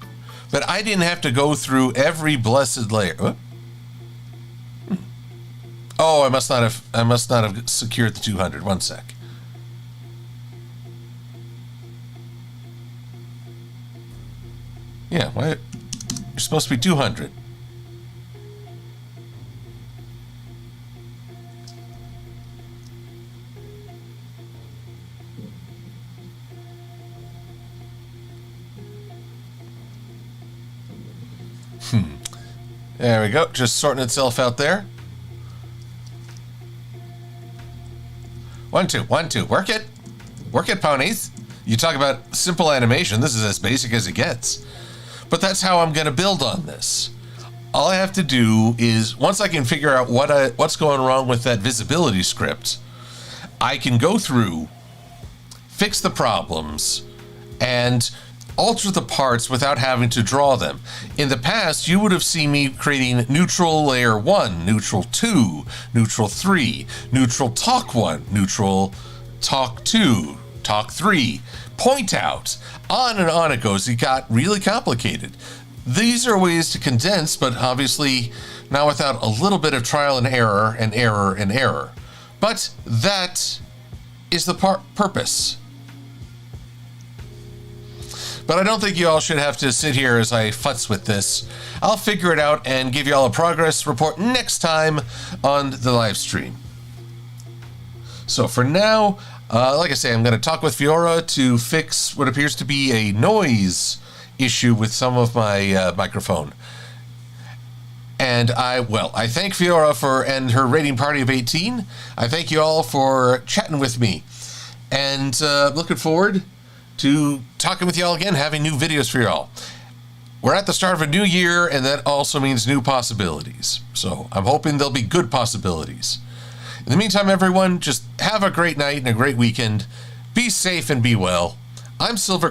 but I didn't have to go through every blessed layer. Oh, I must not have secured the 200. One sec. Yeah, why? You're supposed to be 200. There we go. Just sorting itself out there. 1, 2, 1, 2. Work it. Work it, ponies. You talk about simple animation. This is as basic as it gets. But that's how I'm going to build on this. All I have to do is, once I can figure out what's going wrong with that visibility script, I can go through, fix the problems, and alter the parts without having to draw them. In the past, you would have seen me creating neutral layer 1, neutral 2, neutral 3, neutral talk 1, neutral talk 2, talk 3, point out. On and on it goes. It got really complicated. These are ways to condense, but obviously now without a little bit of trial and error and error and error. But that is the purpose. But I don't think you all should have to sit here as I futz with this. I'll figure it out and give you all a progress report next time on the live stream. So for now, like I say, I'm going to talk with Fiora to fix what appears to be a noise issue with some of my microphone. And I thank Fiora and her rating party of 18. I thank you all for chatting with me. And looking forward to talking with y'all again, having new videos for y'all. We're at the start of a new year, and that also means new possibilities. So I'm hoping there'll be good possibilities. In the meantime, everyone, just have a great night and a great weekend. Be safe and be well. I'm Silver.